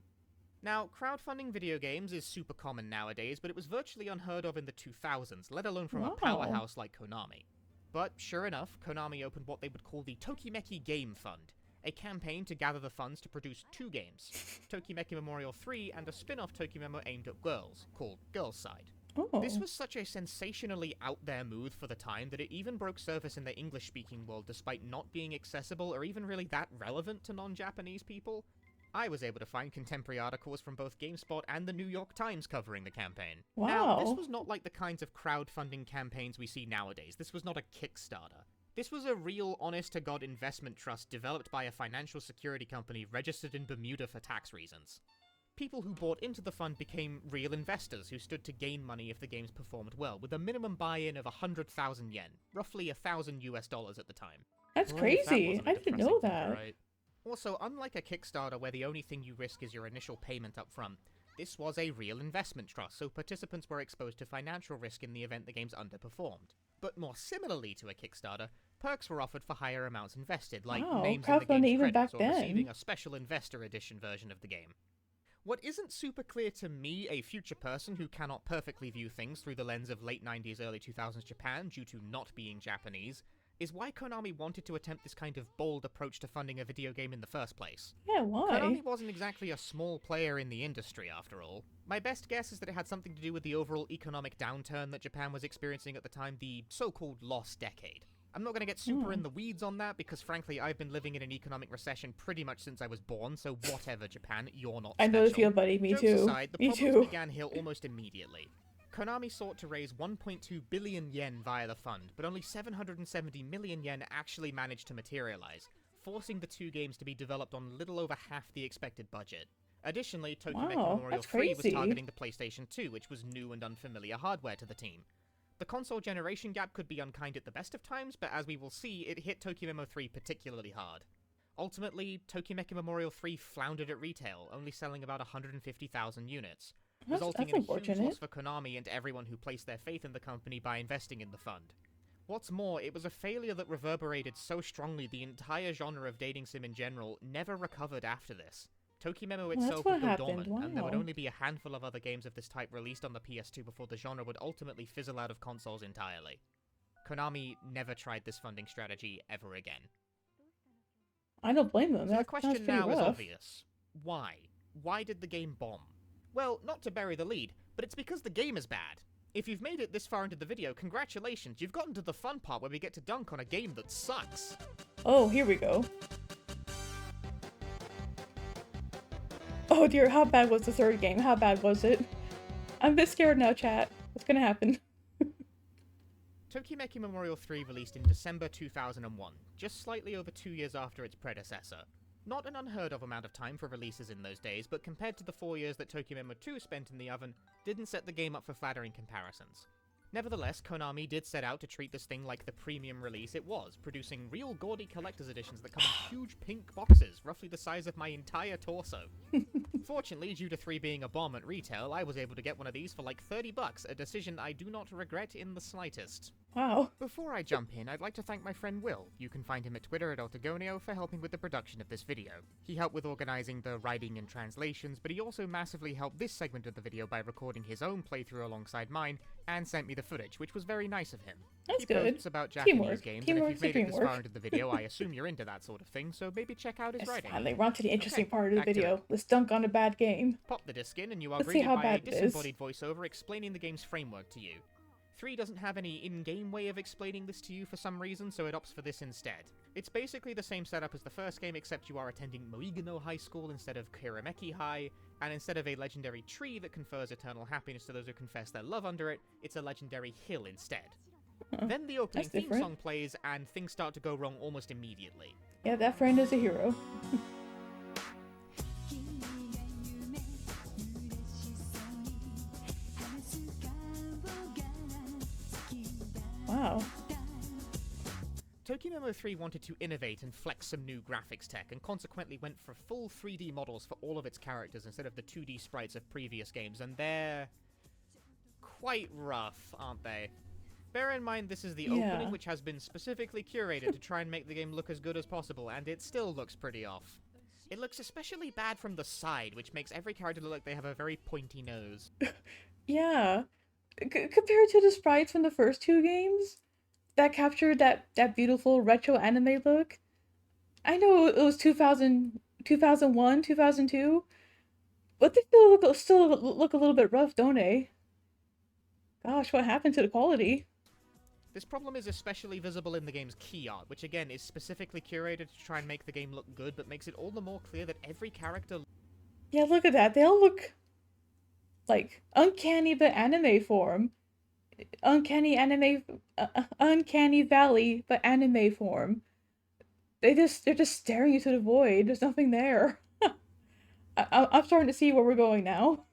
Now, crowdfunding video games is super common nowadays, but it was virtually unheard of in the 2000s, let alone from a Wow. powerhouse like Konami. But sure enough, Konami opened what they would call the Tokimeki Game Fund, a campaign to gather the funds to produce 2 games, Tokimeki Memorial 3 and a spin-off Tokimemo aimed at girls, called Girls Side. Oh. This was such a sensationally out there move for the time that it even broke surface in the English-speaking world despite not being accessible or even really that relevant to non-Japanese people. I was able to find contemporary articles from both GameSpot and the New York Times covering the campaign. Now, this Wow. was not like the kinds of crowdfunding campaigns we see nowadays. This was not a Kickstarter. This was a real honest-to-God investment trust developed by a financial security company registered in Bermuda for tax reasons. People who bought into the fund became real investors who stood to gain money if the games performed well, with a minimum buy-in of 100,000 yen, roughly $1,000 at the time. That's Well, if that crazy. wasn't a I didn't depressing know figure, that. right? Also, unlike a Kickstarter where the only thing you risk is your initial payment up front, this was a real investment trust, so participants were exposed to financial risk in the event the games underperformed. But more similarly to a Kickstarter, perks were offered for higher amounts invested, like Wow, names in the crowdfunding game's even credits back or then. receiving a special investor edition version of the game. What isn't super clear to me, a future person who cannot perfectly view things through the lens of late 90s, early 2000s Japan due to not being Japanese, is why Konami wanted to attempt this kind of bold approach to funding a video game in the first place. Yeah, why? Konami wasn't exactly a small player in the industry, after all. My best guess is that it had something to do with the overall economic downturn that Japan was experiencing at the time, the so-called lost decade. I'm not going to get super in the weeds on that because, frankly, I've been living in an economic recession pretty much since I was born, so whatever, Japan, you're not I special. know the feel, buddy. Me Jokes too. aside, the Me problems too. began here almost immediately. Konami sought to raise 1.2 billion yen via the fund, but only 770 million yen actually managed to materialize, forcing the two games to be developed on little over half the expected budget. Additionally, Tokimeki Wow, Memorial that's 3 was crazy. targeting the PlayStation 2, which was new and unfamiliar hardware to the team. The console generation gap could be unkind at the best of times, but as we will see, it hit Tokimemo 3 particularly hard. Ultimately, Tokimeki Memorial 3 floundered at retail, only selling about 150,000 units, resulting in a huge loss unfortunate. for Konami and everyone who placed their faith in the company by investing in the fund. What's more, it was a failure that reverberated so strongly the entire genre of dating sim in general never recovered after this. Tokimemo that's itself what would go happened, dormant, and there would wow. only be a handful of other games of this type released on the PS2 before the genre would ultimately fizzle out of consoles entirely. Konami never tried this funding strategy ever again. I don't blame them. So the That sounds question pretty now is rough. obvious. Why? Why did the game bomb? Well, not to bury the lead, but it's because the game is bad. If you've made it this far into the video, congratulations, you've gotten to the fun part where we get to dunk on a game that sucks. Oh, here we go. Oh dear, how bad was the third game? How bad was it? I'm a bit scared now, chat. What's gonna happen? Tokimeki Memorial 3 released in December 2001, just slightly over 2 years after its predecessor. Not an unheard of amount of time for releases in those days, but compared to the 4 years that Tokimemo 2 spent in the oven, didn't set the game up for flattering comparisons. Nevertheless, Konami did set out to treat this thing like the premium release it was, producing real gaudy collector's editions that come in huge pink boxes, roughly the size of my entire torso. Fortunately, due to 3 being a bomb at retail, I was able to get one of these for like $30, a decision I do not regret in the slightest. Wow. Before I jump in, I'd like to thank my friend Will. You can find him at Twitter at Altagonio for helping with the production of this video. He helped with organising the writing and translations, but he also massively helped this segment of the video by recording his own playthrough alongside mine, and sent me the footage, which was very nice of him. That's He good. posts about Japanese Teamwork. games, and if Teamwork's you've a made it this dream far work. into the video, I assume you're into that sort of thing, so maybe check out his Yes, writing. finally, we're on to the interesting Okay, part of the back to video. it. Let's dunk on a bad game. Pop the disc in, and you are Let's see greeted how by a bad it is. disembodied voiceover explaining the game's framework to you. 3 doesn't have any in-game way of explaining this to you for some reason, so it opts for this instead. It's basically the same setup as the first game, except you are attending Moigano High School instead of Kirameki High, and instead of a legendary tree that confers eternal happiness to those who confess their love under it, it's a legendary hill instead. Huh. Then the opening That's theme different. song plays, and things start to go wrong almost immediately. Yeah, that friend is a hero. Wow. Tokimemo 3 wanted to innovate and flex some new graphics tech, and consequently went for full 3D models for all of its characters instead of the 2D sprites of previous games, and they're quite rough, aren't they? Bear in mind this is the Yeah. opening, which has been specifically curated to try and make the game look as good as possible, and it still looks pretty off. It looks especially bad from the side, which makes every character look like they have a very pointy nose. Yeah. Compared to the sprites from the first 2 games that captured that beautiful retro anime look. I know it was 2000, 2001, 2002, but they still look a little bit rough, don't they? Gosh, what happened to the quality? This problem is especially visible in the game's key art, which again is specifically curated to try and make the game look good, but makes it all the more clear that every character Yeah, look at that. They all look like uncanny but anime form. Uncanny anime, uncanny valley but anime form. They're just staring into the void. There's nothing there. I'm starting to see where we're going now.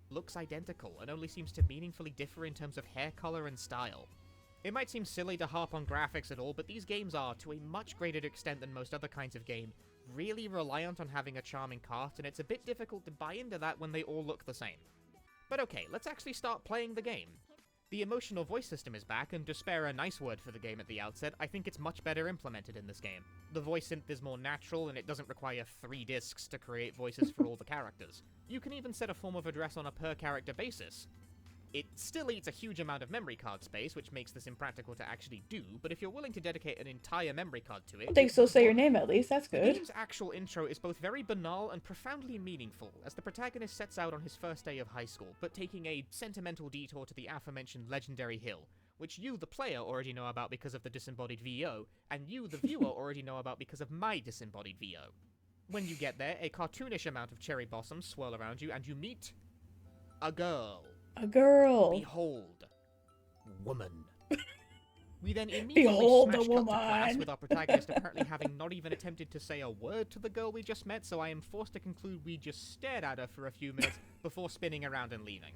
looks identical and only seems to meaningfully differ in terms of hair color and style. It might seem silly to harp on graphics at all, but these games are, to a much greater extent than most other kinds of game, really reliant on having a charming cast, and it's a bit difficult to buy into that when they all look the same. But okay, let's actually start playing the game. The emotional voice system is back, and to spare a nice word for the game at the outset, I think it's much better implemented in this game. The voice synth is more natural, and it doesn't require 3 discs to create voices for all the characters. You can even set a form of address on a per-character basis. It still eats a huge amount of memory card space, which makes this impractical to actually do, but if you're willing to dedicate an entire memory card to it... They still say your name at least, that's The good. game's actual intro is both very banal and profoundly meaningful, as the protagonist sets out on his first day of high school, but taking a sentimental detour to the aforementioned legendary hill, which you, the player, already know about because of the disembodied VO, and you, the viewer, already know about because of my disembodied VO. When you get there, a cartoonish amount of cherry blossoms swirl around you, and you meet... a girl. A girl. Behold, woman. We then immediately Behold smash the cut to class woman. with our protagonist apparently having not even attempted to say a word to the girl we just met, so I am forced to conclude we just stared at her for a few minutes before spinning around and leaving.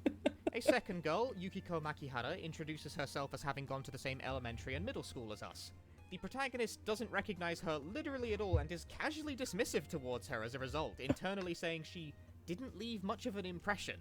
A second girl, Yukiko Makihara, introduces herself as having gone to the same elementary and middle school as us. The protagonist doesn't recognize her literally at all and is casually dismissive towards her as a result, internally saying she didn't leave much of an impression.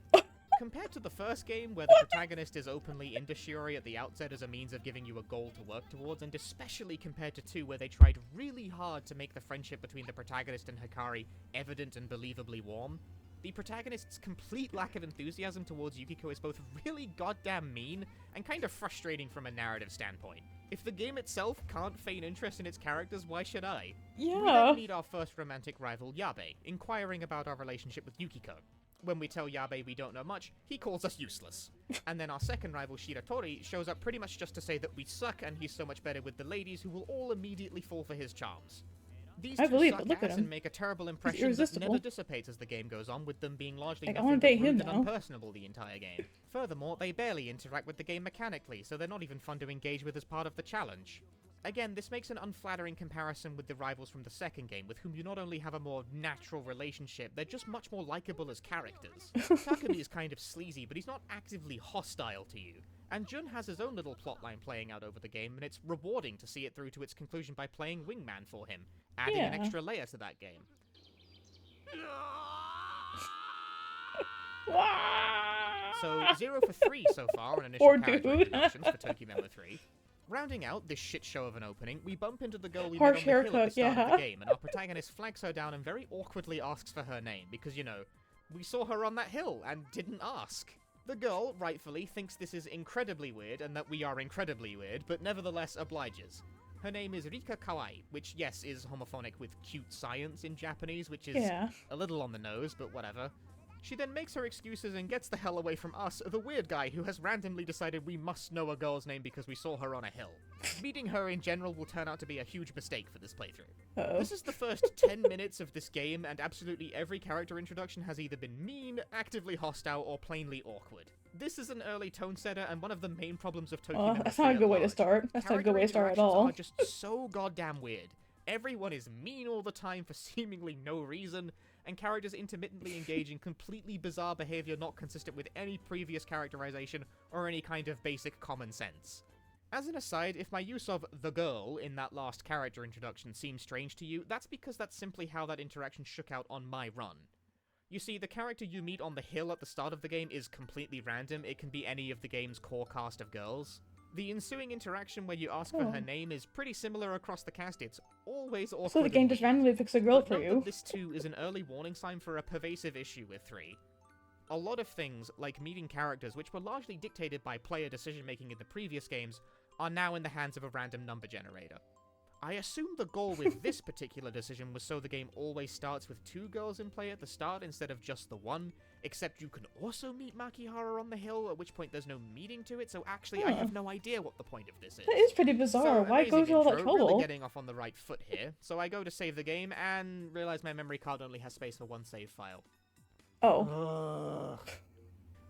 Compared to the first game, where the protagonist is openly into Shiori at the outset as a means of giving you a goal to work towards, and especially compared to 2, where they tried really hard to make the friendship between the protagonist and Hikari evident and believably warm, the protagonist's complete lack of enthusiasm towards Yukiko is both really goddamn mean and kind of frustrating from a narrative standpoint. If the game itself can't feign interest in its characters, why should I? We Yeah. then meet our first romantic rival, Yabe, inquiring about our relationship with Yukiko. When we tell Yabe we don't know much, he calls us useless. And then our second rival, Shiratori, shows up pretty much just to say that we suck and he's so much better with the ladies who will all immediately fall for his charms. These I two believe suck it, look at ass him. and make a terrible impression that irresistible. never dissipates as the game goes on, with them being largely Like, I nothing wanna but date him rude and now. unpersonable the entire game. Furthermore, they barely interact with the game mechanically, so they're not even fun to engage with as part of the challenge. Again, this makes an unflattering comparison with the rivals from the second game, with whom you not only have a more natural relationship, they're just much more likable as characters. Takumi is kind of sleazy, but he's not actively hostile to you. And Jun has his own little plotline playing out over the game, and it's rewarding to see it through to its conclusion by playing Wingman for him, adding an Yeah. extra layer to that game. So, 0 for 3 so far on initial Poor character dude. introductions for Tokyo Member 3. Rounding out this shit show of an opening, we bump into the girl we Harsh met on the hill at the haircut, start of yeah. the game, and our protagonist flags her down and very awkwardly asks for her name, because, you know, we saw her on that hill and didn't ask. The girl, rightfully, thinks this is incredibly weird and that we are incredibly weird, but nevertheless obliges. Her name is Rika Kawai, which, yes, is homophonic with cute science in Japanese, which is Yeah. a little on the nose, but whatever. She then makes her excuses and gets the hell away from us, the weird guy who has randomly decided we must know a girl's name because we saw her on a hill. Meeting her in general will turn out to be a huge mistake for this playthrough. Uh-oh. This is the first 10 minutes of this game, and absolutely every character introduction has either been mean, actively hostile, or plainly awkward. This is an early tone setter, and one of the main problems of Tokyo Oh, Member that's 3 not a at good way to large. start. That's not a good way to start at Character all. interactions are just so goddamn weird. Everyone is mean all the time for seemingly no reason, and characters intermittently engage in completely bizarre behavior not consistent with any previous characterization or any kind of basic common sense. As an aside, if my use of the girl in that last character introduction seems strange to you, that's because that's simply how that interaction shook out on my run. You see, the character you meet on the hill at the start of the game is completely random. It can be any of the game's core cast of girls. The ensuing interaction where you ask for her Oh. name is pretty similar across the cast. It's always awkward. So the and game just weird. randomly picks a girl But for note you. that this too is an early warning sign for a pervasive issue with 3. A lot of things, like meeting characters, which were largely dictated by player decision-making in the previous games, are now in the hands of a random number generator. I assume the goal with this particular decision was so the game always starts with 2 girls in play at the start instead of just the one, except you can also meet Makihara on the hill, at which point there's no meeting to it, so actually I Huh. have no idea what the point of this is. That is pretty bizarre. Why go amazing through all that intro, really trouble? getting off on the right foot here. So I go to save the game and realize my memory card only has space for one save file. Oh.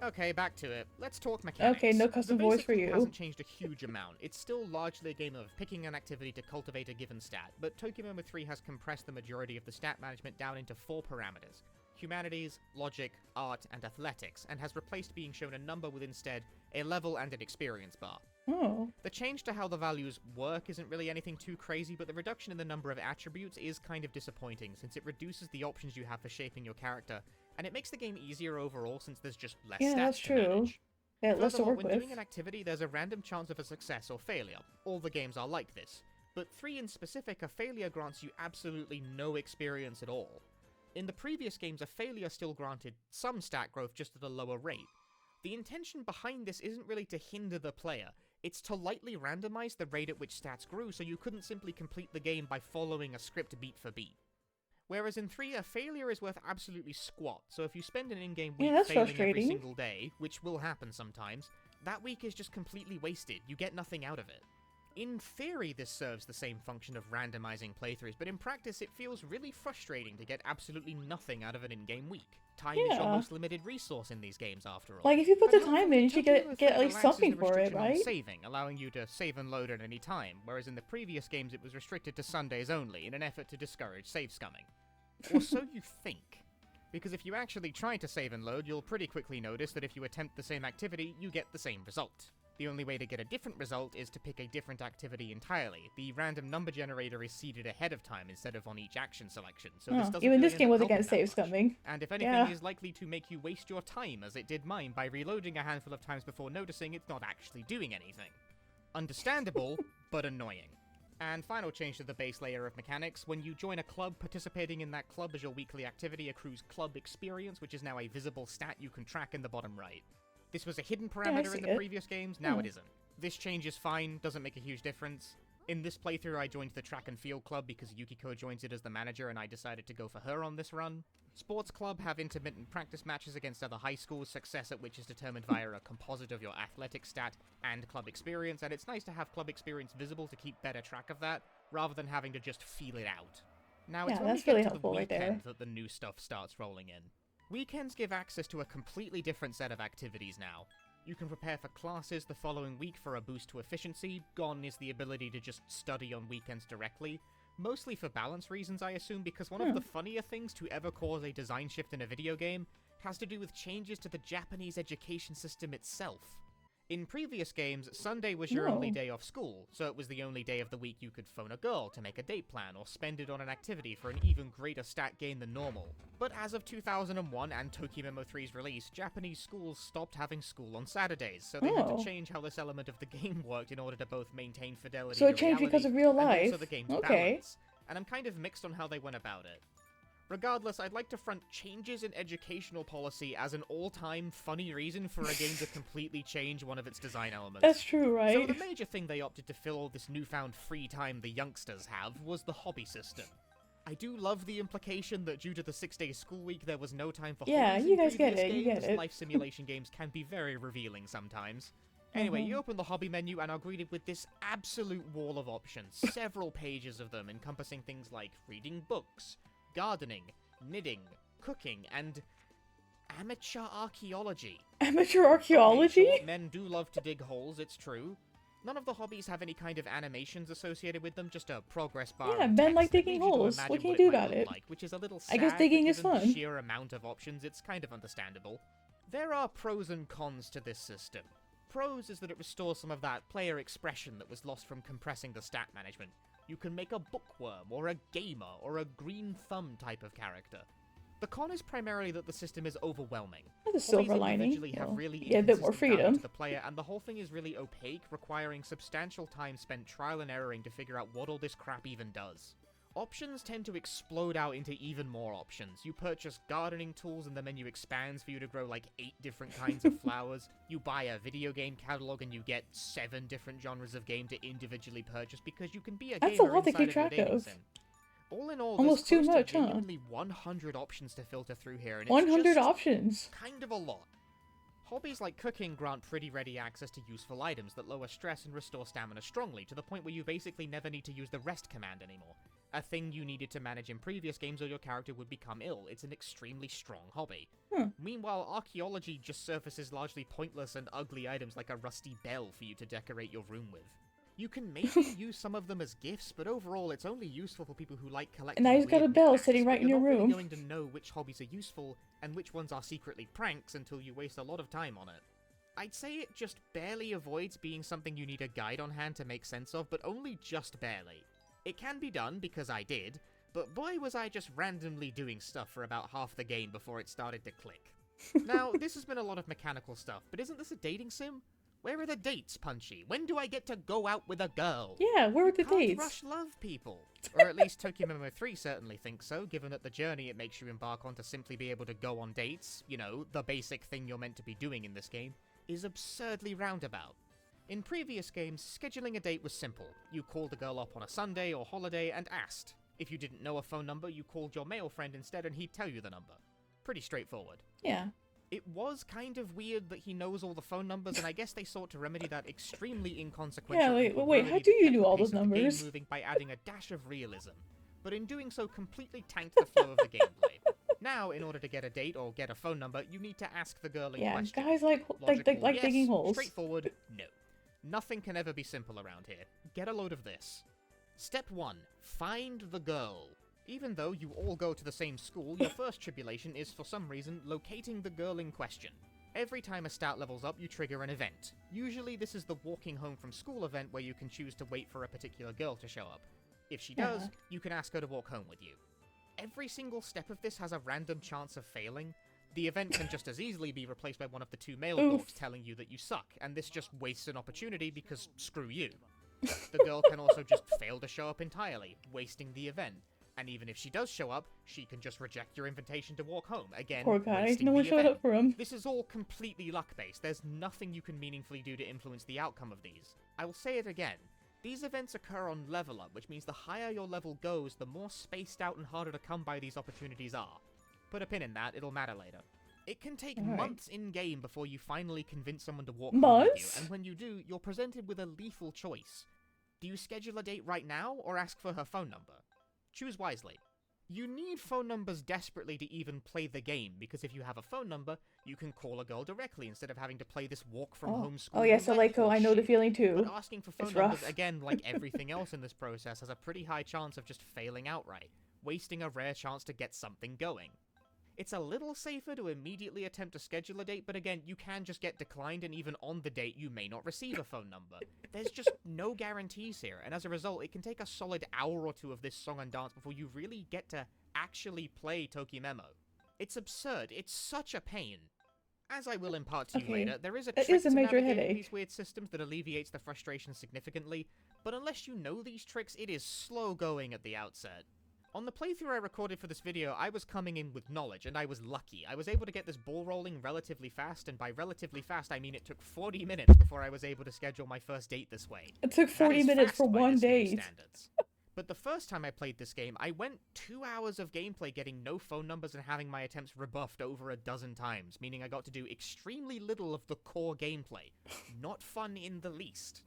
Okay, back to it. Let's talk mechanics. Okay, no custom The voice basic for loop you. hasn't changed a huge amount. It's still largely a game of picking an activity to cultivate a given stat, but Tokyo Member 3 has compressed the majority of the stat management down into 4 parameters: humanities, logic, art, and athletics, and has replaced being shown a number with instead a level and an experience bar. Oh. The change to how the values work isn't really anything too crazy, but the reduction in the number of attributes is kind of disappointing, since it reduces the options you have for shaping your character, and it makes the game easier overall since there's just less Yeah, stats that's to true. manage. Yeah, less to Furthermore, work when with. doing an activity, there's a random chance of a success or failure. All the games are like this. But 3 in specific, a failure grants you absolutely no experience at all. In the previous games, a failure still granted some stat growth just at a lower rate. The intention behind this isn't really to hinder the player, it's to lightly randomize the rate at which stats grew so you couldn't simply complete the game by following a script beat for beat. Whereas in 3, a failure is worth absolutely squat, so if you spend an in-game week Yeah, that's failing every frustrating. single day, which will happen sometimes, that week is just completely wasted. You get nothing out of it. In theory, this serves the same function of randomizing playthroughs, but in practice it feels really frustrating to get absolutely nothing out of an in-game week. Time is your Yeah. most limited resource in these games, after all. Like, if you put the And time in, you should Tokyo get 3 at least relaxes something the for it, restriction on right? saving, allowing you to save and load at any time, whereas in the previous games it was restricted to Sundays only, in an effort to discourage save scumming. Or so you think. Because if you actually try to save and load, you'll pretty quickly notice that if you attempt the same activity, you get the same result. The only way to get a different result is to pick a different activity entirely. The random number generator is seeded ahead of time instead of on each action selection, so this doesn't Even really this end game up was helping against that save much. scumming. And if anything, Yeah. is likely to make you waste your time, as it did mine, by reloading a handful of times before noticing it's not actually doing anything. Understandable, but annoying. And final change to the base layer of mechanics, when you join a club, participating in that club as your weekly activity accrues club experience, which is now a visible stat you can track in the bottom right. This was a hidden parameter see in the it. previous games, now Hmm. it isn't. This change is fine, doesn't make a huge difference. In this playthrough, I joined the track and field club because Yukiko joins it as the manager and I decided to go for her on this run. Sports club have intermittent practice matches against other high schools, success at which is determined via a composite of your athletic stat and club experience, and it's nice to have club experience visible to keep better track of that, rather than having to just feel it out. Now, it's Yeah, when we that's get really to helpful the right there. weekend that the new stuff starts rolling in. Weekends give access to a completely different set of activities now. You can prepare for classes the following week for a boost to efficiency. Gone is the ability to just study on weekends directly. Mostly for balance reasons, I assume, because one of the funnier things to ever cause a design shift in a video game has to do with changes to the Japanese education system itself. In previous games, Sunday was your only No. day off school, so it was the only day of the week you could phone a girl to make a date plan or spend it on an activity for an even greater stat gain than normal. But as of 2001 and Tokyo Memo 3's release, Japanese schools stopped having school on Saturdays, so they had Oh. to change how this element of the game worked in order to both maintain fidelity So to it changed because reality of real and also life? the game's Okay. balance. And I'm kind of mixed on how they went about it. Regardless, I'd like to front changes in educational policy as an all-time funny reason for a game to completely change one of its design elements. That's true, right? So the major thing they opted to fill all this newfound free time the youngsters have was the hobby system. I do love the implication that due to the 6-day school week there was no time for Yeah, hobbies you in guys get previous it, you games. get it. Life simulation games can be very revealing sometimes. Anyway, you open the hobby menu and are greeted with this absolute wall of options, several pages of them encompassing things like reading books, gardening, knitting, cooking, and amateur archaeology. Amateur archaeology? Okay, sure, men do love to dig holes, it's true. None of the hobbies have any kind of animations associated with them, just a progress bar. Yeah, and men text like that digging leads you to holes. imagine What can you it do might about look it? Like, which is a little sad, I guess digging but is given fun. the sheer amount of options, it's kind of understandable. There are pros and cons to this system. Pros is that it restores some of that player expression that was lost from compressing the stat management. You can make a bookworm, or a gamer, or a green thumb type of character. The con is primarily that the system is overwhelming. That's a Hobbies silver lining. individually have Well, really you get a bit more inconsistent value freedom. to the player, and the whole thing is really opaque, requiring substantial time spent trial and erroring to figure out what all this crap even does. Options tend to explode out into even more options. You purchase gardening tools and the menu expands for you to grow like 8 different kinds of flowers. You buy a video game catalog and you get 7 different genres of game to individually purchase because you can be a That's a gamer lot to inside keep of your track dating of. sim. All in all, Almost there's too close much, to huh? genuinely 100 options to filter through here, and it's 100 just options. kind of a lot. Hobbies like cooking grant pretty ready access to useful items that lower stress and restore stamina strongly, to the point where you basically never need to use the rest command anymore. A thing you needed to manage in previous games or your character would become ill. It's an extremely strong hobby. Meanwhile, archaeology just surfaces largely pointless and ugly items like a rusty bell for you to decorate your room with. You can maybe use some of them as gifts, but overall it's only useful for people who like collecting And now you've got weird a bell knickknacks, sitting but right in you're your not really room. going to know which hobbies are useful and which ones are secretly pranks until you waste a lot of time on it. I'd say it just barely avoids being something you need a guide on hand to make sense of, but only just barely. It can be done, because I did, but boy was I just randomly doing stuff for about half the game before it started to click. Now, this has been a lot of mechanical stuff, but isn't this a dating sim? Where are the dates, Punchy? When do I get to go out with a girl? Yeah, where are the Can't dates? rush love people. Or at least Tokyo Memo 3 certainly thinks so, given that the journey it makes you embark on to simply be able to go on dates, you know, the basic thing you're meant to be doing in this game, is absurdly roundabout. In previous games, scheduling a date was simple. You called the girl up on a Sunday or holiday and asked. If you didn't know a phone number, you called your male friend instead and he'd tell you the number. Pretty straightforward. Yeah. It was kind of weird that he knows all the phone numbers, and I guess they sought to remedy that extremely inconsequential. Yeah, wait, incongruity how that do you kept know the all pace those of the game numbers? moving by adding a dash of realism, but in doing so completely tanked the flow of the gameplay. Now, in order to get a date or get a phone number, you need to ask the girl in Yeah, question. guys like Logical, like digging yes. holes. Straightforward, no. Nothing can ever be simple around here. Get a load of this. Step 1. Find the girl. Even though you all go to the same school, your first tribulation is, for some reason, locating the girl in question. Every time a stat levels up, you trigger an event. Usually this is the walking home from school event where you can choose to wait for a particular girl to show up. If she does, Yeah. you can ask her to walk home with you. Every single step of this has a random chance of failing. The event can just as easily be replaced by one of the two male Oof. dogs telling you that you suck, and this just wastes an opportunity because screw you. The girl can also just fail to show up entirely, wasting the event. And even if she does show up, she can just reject your invitation to walk home, again, Poor guy. wasting No one the showed event. up for him. This is all completely luck-based. There's nothing you can meaningfully do to influence the outcome of these. I will say it again. These events occur on level up, which means the higher your level goes, the more spaced out and harder to come by these opportunities are. Put a pin in that, it'll matter later. It can take Alright. months in-game before you finally convince someone to walk home with you, Months? and when you do, you're presented with a lethal choice. Do you schedule a date right now, or ask for her phone number? Choose wisely. You need phone numbers desperately to even play the game, because if you have a phone number, you can call a girl directly instead of having to play this walk from home school. Oh yeah, so roulette I know the horseshit. feeling too. But asking for phone It's numbers, rough. again, like everything else in this process, has a pretty high chance of just failing outright, wasting a rare chance to get something going. It's a little safer to immediately attempt to schedule a date, but again, you can just get declined, and even on the date, you may not receive a phone number. There's just no guarantees here, and as a result, it can take a solid hour or two of this song and dance before you really get to actually play Tokimemo. It's absurd. It's such a pain. As I will impart to you Okay, later, there is a that trick is a to major navigating headache. these weird systems that alleviates the frustration significantly, but unless you know these tricks, it is slow going at the outset. On the playthrough I recorded for this video, I was coming in with knowledge, and I was lucky. I was able to get this ball rolling relatively fast, and by relatively fast, I mean it took 40 minutes before I was able to schedule my first date this way. It took That 40 is minutes fast for by one this game's date. standards. But the first time I played this game, I went 2 hours of gameplay getting no phone numbers and having my attempts rebuffed over a dozen times, meaning I got to do extremely little of the core gameplay. Not fun in the least.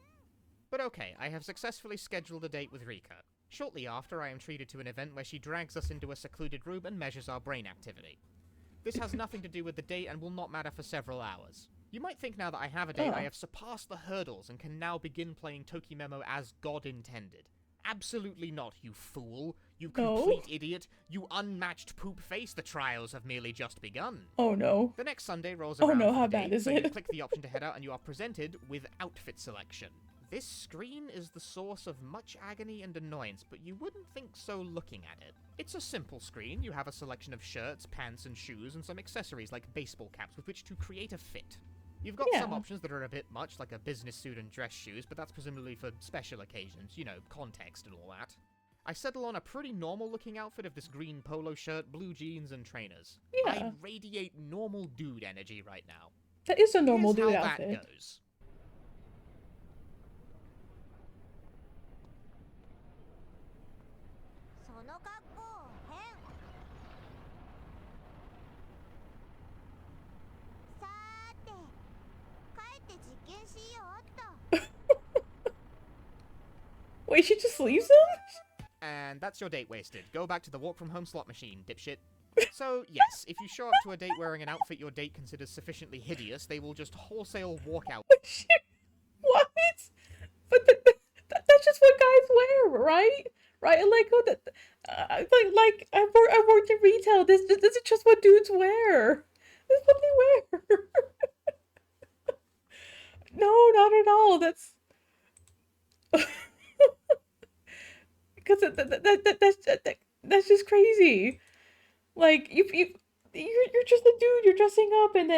But okay, I have successfully scheduled a date with Rika. Shortly after, I am treated to an event where she drags us into a secluded room and measures our brain activity. This has nothing to do with the date and will not matter for several hours. You might think now that I have a date, Oh. I have surpassed the hurdles and can now begin playing Tokimemo as God intended. Absolutely not, you fool. You No. complete idiot. You unmatched poop face. The trials have merely just begun. Oh no. The next Sunday rolls Oh around no, for how the bad date, is so you it? click the option to head out and you are presented with outfit selection. This screen is the source of much agony and annoyance, but you wouldn't think so looking at it. It's a simple screen. You have a selection of shirts, pants, and shoes, and some accessories like baseball caps with which to create a fit. You've got some Yeah. options that are a bit much, like a business suit and dress shoes, but that's presumably for special occasions, you know, context and all that. I settle on a pretty normal-looking outfit of this green polo shirt, blue jeans, and trainers. Yeah. I radiate normal dude energy right now. That is a normal Here's dude how outfit. that goes. その格好変さーて帰って実験しようっと Wait, she just leaves him? And that's your date wasted. Go back to the walk from home slot machine, dipshit. So, yes, if you show up to a date wearing an outfit your date considers sufficiently hideous, they will just wholesale walk out. What? But that's just what guys wear, right? Right? Like, oh, like I worked in retail. This is just what dudes wear. This is what they wear. No, not at all. That's because that's just crazy. Like you're just a dude. You're dressing up, and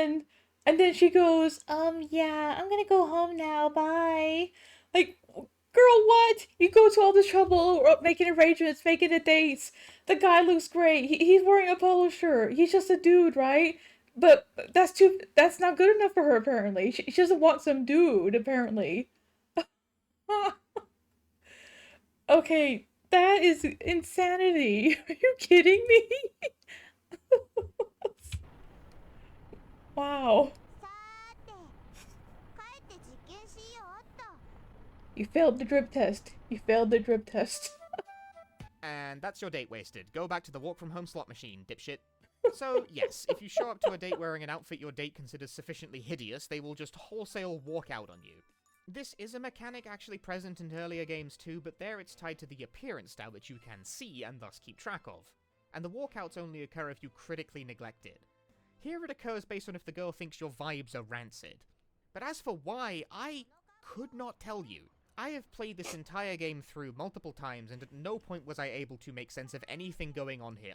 then she goes, yeah, I'm gonna go home now. Bye. Like, girl, what? You go to all this trouble, making arrangements, making the dates. The guy looks great. He's wearing a polo shirt. He's just a dude, right? But that's not good enough for her, apparently. She doesn't want some dude, apparently. Okay, that is insanity. Are you kidding me? Wow. さーて帰って実験しようっと。 You failed the drip test. You failed the drip test. And that's your date wasted. Go back to the walk from home slot machine, dipshit. So, yes, if you show up to a date wearing an outfit your date considers sufficiently hideous, they will just wholesale walk out on you. This is a mechanic actually present in earlier games too, but there it's tied to the appearance style that you can see and thus keep track of. And the walkouts only occur if you critically neglect it. Here it occurs based on if the girl thinks your vibes are rancid. But as for why, I could not tell you. I have played this entire game through multiple times, and at no point was I able to make sense of anything going on here.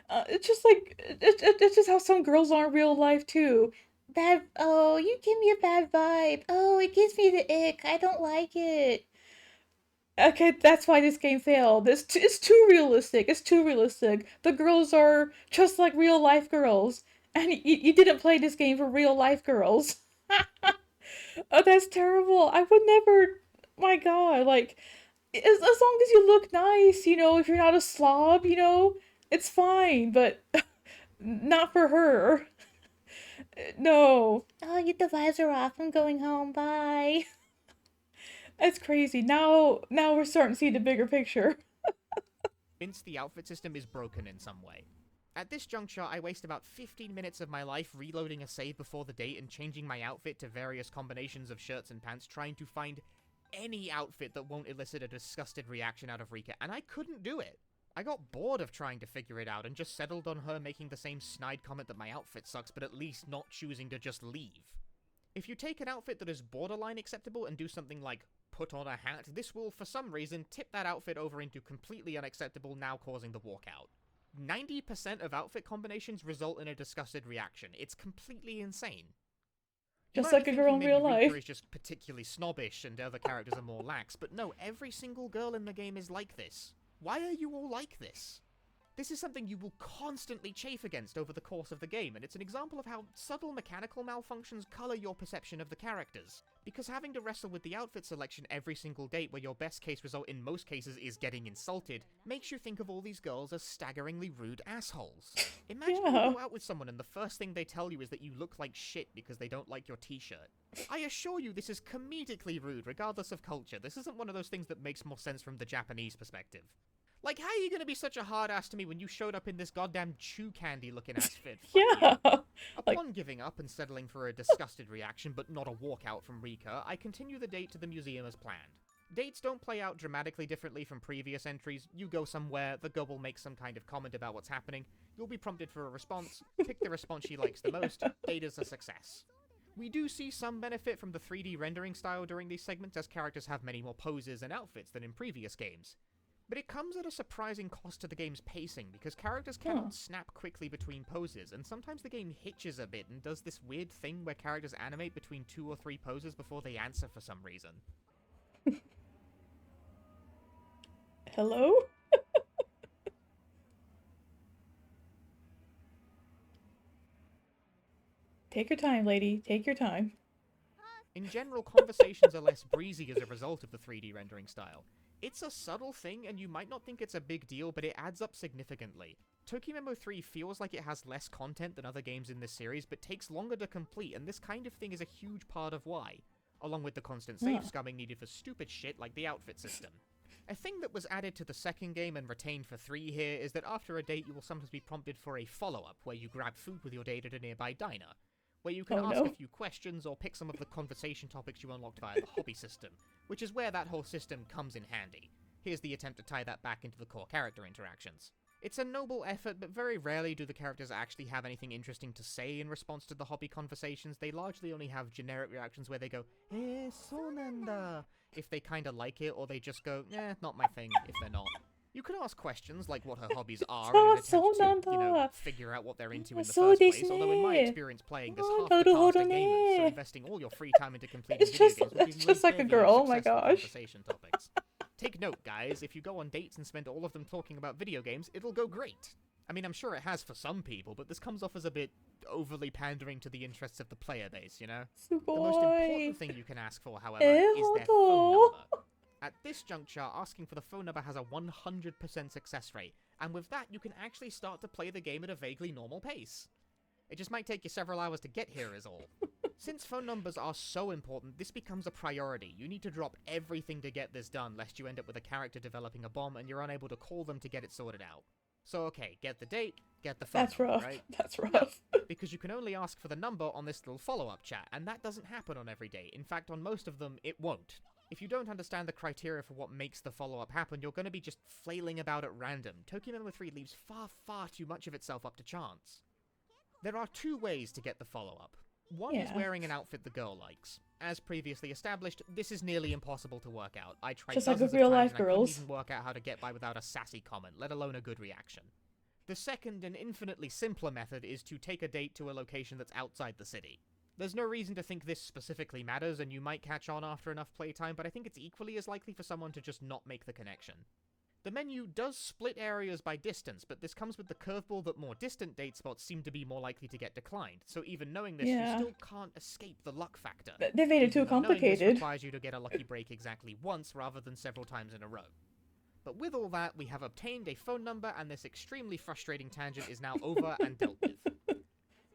It's just like it's just how some girls are in real life too. Bad. Oh, you give me a bad vibe. Oh, it gives me the ick. I don't like it. Okay, that's why this game failed. It's too realistic. It's too realistic. The girls are just like real life girls, and you didn't play this game for real life girls. Oh, that's terrible. I would never. My God, like, as long as you look nice, if you're not a slob, it's fine. But not for her. No. Oh, get the visor off. I'm going home. Bye. That's crazy. Now we're starting to see the bigger picture. Convinced the outfit system is broken in some way. At this juncture, I waste about 15 minutes of my life reloading a save before the date and changing my outfit to various combinations of shirts and pants, trying to find any outfit that won't elicit a disgusted reaction out of Rika, and I couldn't do it. I got bored of trying to figure it out and just settled on her making the same snide comment that my outfit sucks, but at least not choosing to just leave. If you take an outfit that is borderline acceptable and do something like put on a hat, this will, for some reason, tip that outfit over into completely unacceptable, now causing the walkout. 90% of outfit combinations result in a disgusted reaction. It's completely insane. Just like a girl in real life. Rika is just particularly snobbish and other characters are more lax, but no, every single girl in the game is like this. Why are you all like this? This is something you will constantly chafe against over the course of the game, and it's an example of how subtle mechanical malfunctions color your perception of the characters. Because having to wrestle with the outfit selection every single date where your best case result in most cases is getting insulted, makes you think of all these girls as staggeringly rude assholes. Imagine you go out with someone and the first thing they tell you is that you look like shit because they don't like your t-shirt. I assure you this is comedically rude regardless of culture. This isn't one of those things that makes more sense from the Japanese perspective. Like, how are you gonna be such a hard ass to me when you showed up in this goddamn chew candy looking ass fit? Yeah. Upon giving up and settling for a disgusted reaction, but not a walkout from Rika, I continue the date to the museum as planned. Dates don't play out dramatically differently from previous entries. You go somewhere, the girl will make some kind of comment about what's happening, you'll be prompted for a response, pick the response she likes the most, date is a success. We do see some benefit from the 3D rendering style during these segments, as characters have many more poses and outfits than in previous games. But it comes at a surprising cost to the game's pacing, because characters cannot snap quickly between poses, and sometimes the game hitches a bit and does this weird thing where characters animate between 2 or 3 poses before they answer for some reason. Hello? Take your time, lady. Take your time. In general, conversations are less breezy as a result of the 3D rendering style. It's a subtle thing, and you might not think it's a big deal, but it adds up significantly. Tokimemo 3 feels like it has less content than other games in this series, but takes longer to complete, and this kind of thing is a huge part of why, along with the constant save scumming needed for stupid shit like the outfit system. A thing that was added to the second game and retained for 3 here is that after a date you will sometimes be prompted for a follow-up, where you grab food with your date at a nearby diner, where you can ask a few questions or pick some of the conversation topics you unlocked via the hobby system, which is where that whole system comes in handy. Here's the attempt to tie that back into the core character interactions. It's a noble effort, but very rarely do the characters actually have anything interesting to say in response to the hobby conversations. They largely only have generic reactions where they go, so nanda, if they kinda like it, or they just go, not my thing, if they're not. You can ask questions like what her hobbies are in an attempt to, figure out what they're into in the first place, although in my experience playing this half the cast are gamers, so investing all your free time into completing video games will give you just like a girl, oh my gosh. Conversation topics. Take note, guys, if you go on dates and spend all of them talking about video games, it'll go great. I mean, I'm sure it has for some people, but this comes off as a bit overly pandering to the interests of the player base, you know? The most important thing you can ask for, however, is their phone number. At this juncture, asking for the phone number has a 100% success rate, and with that, you can actually start to play the game at a vaguely normal pace. It just might take you several hours to get here is all. Since phone numbers are so important, this becomes a priority. You need to drop everything to get this done, lest you end up with a character developing a bomb and you're unable to call them to get it sorted out. So okay, get the date, get the phone That's number, rough. right? That's rough. No, because you can only ask for the number on this little follow-up chat, and that doesn't happen on every day. In fact, on most of them, it won't. If you don't understand the criteria for what makes the follow-up happen, you're going to be just flailing about at random. Tokimemo 3 leaves far too much of itself up to chance. There are two ways to get the follow-up. One is Yeah. wearing an outfit the girl likes. As previously established, this is nearly impossible to work out. I tried Just like dozens with of real times life and I couldn't girls. even work out how to get by without a sassy comment, let alone a good reaction. The second and infinitely simpler method is to take a date to a location that's outside the city. There's no reason to think this specifically matters, and you might catch on after enough playtime, but I think it's equally as likely for someone to just not make the connection. The menu does split areas by distance, but this comes with the curveball that more distant date spots seem to be more likely to get declined, so even knowing this, Yeah. you still can't escape the luck factor. They made it too Even though knowing this complicated. requires you to get a lucky break exactly once rather than several times in a row. But with all that, we have obtained a phone number, and this extremely frustrating tangent is now over and dealt with.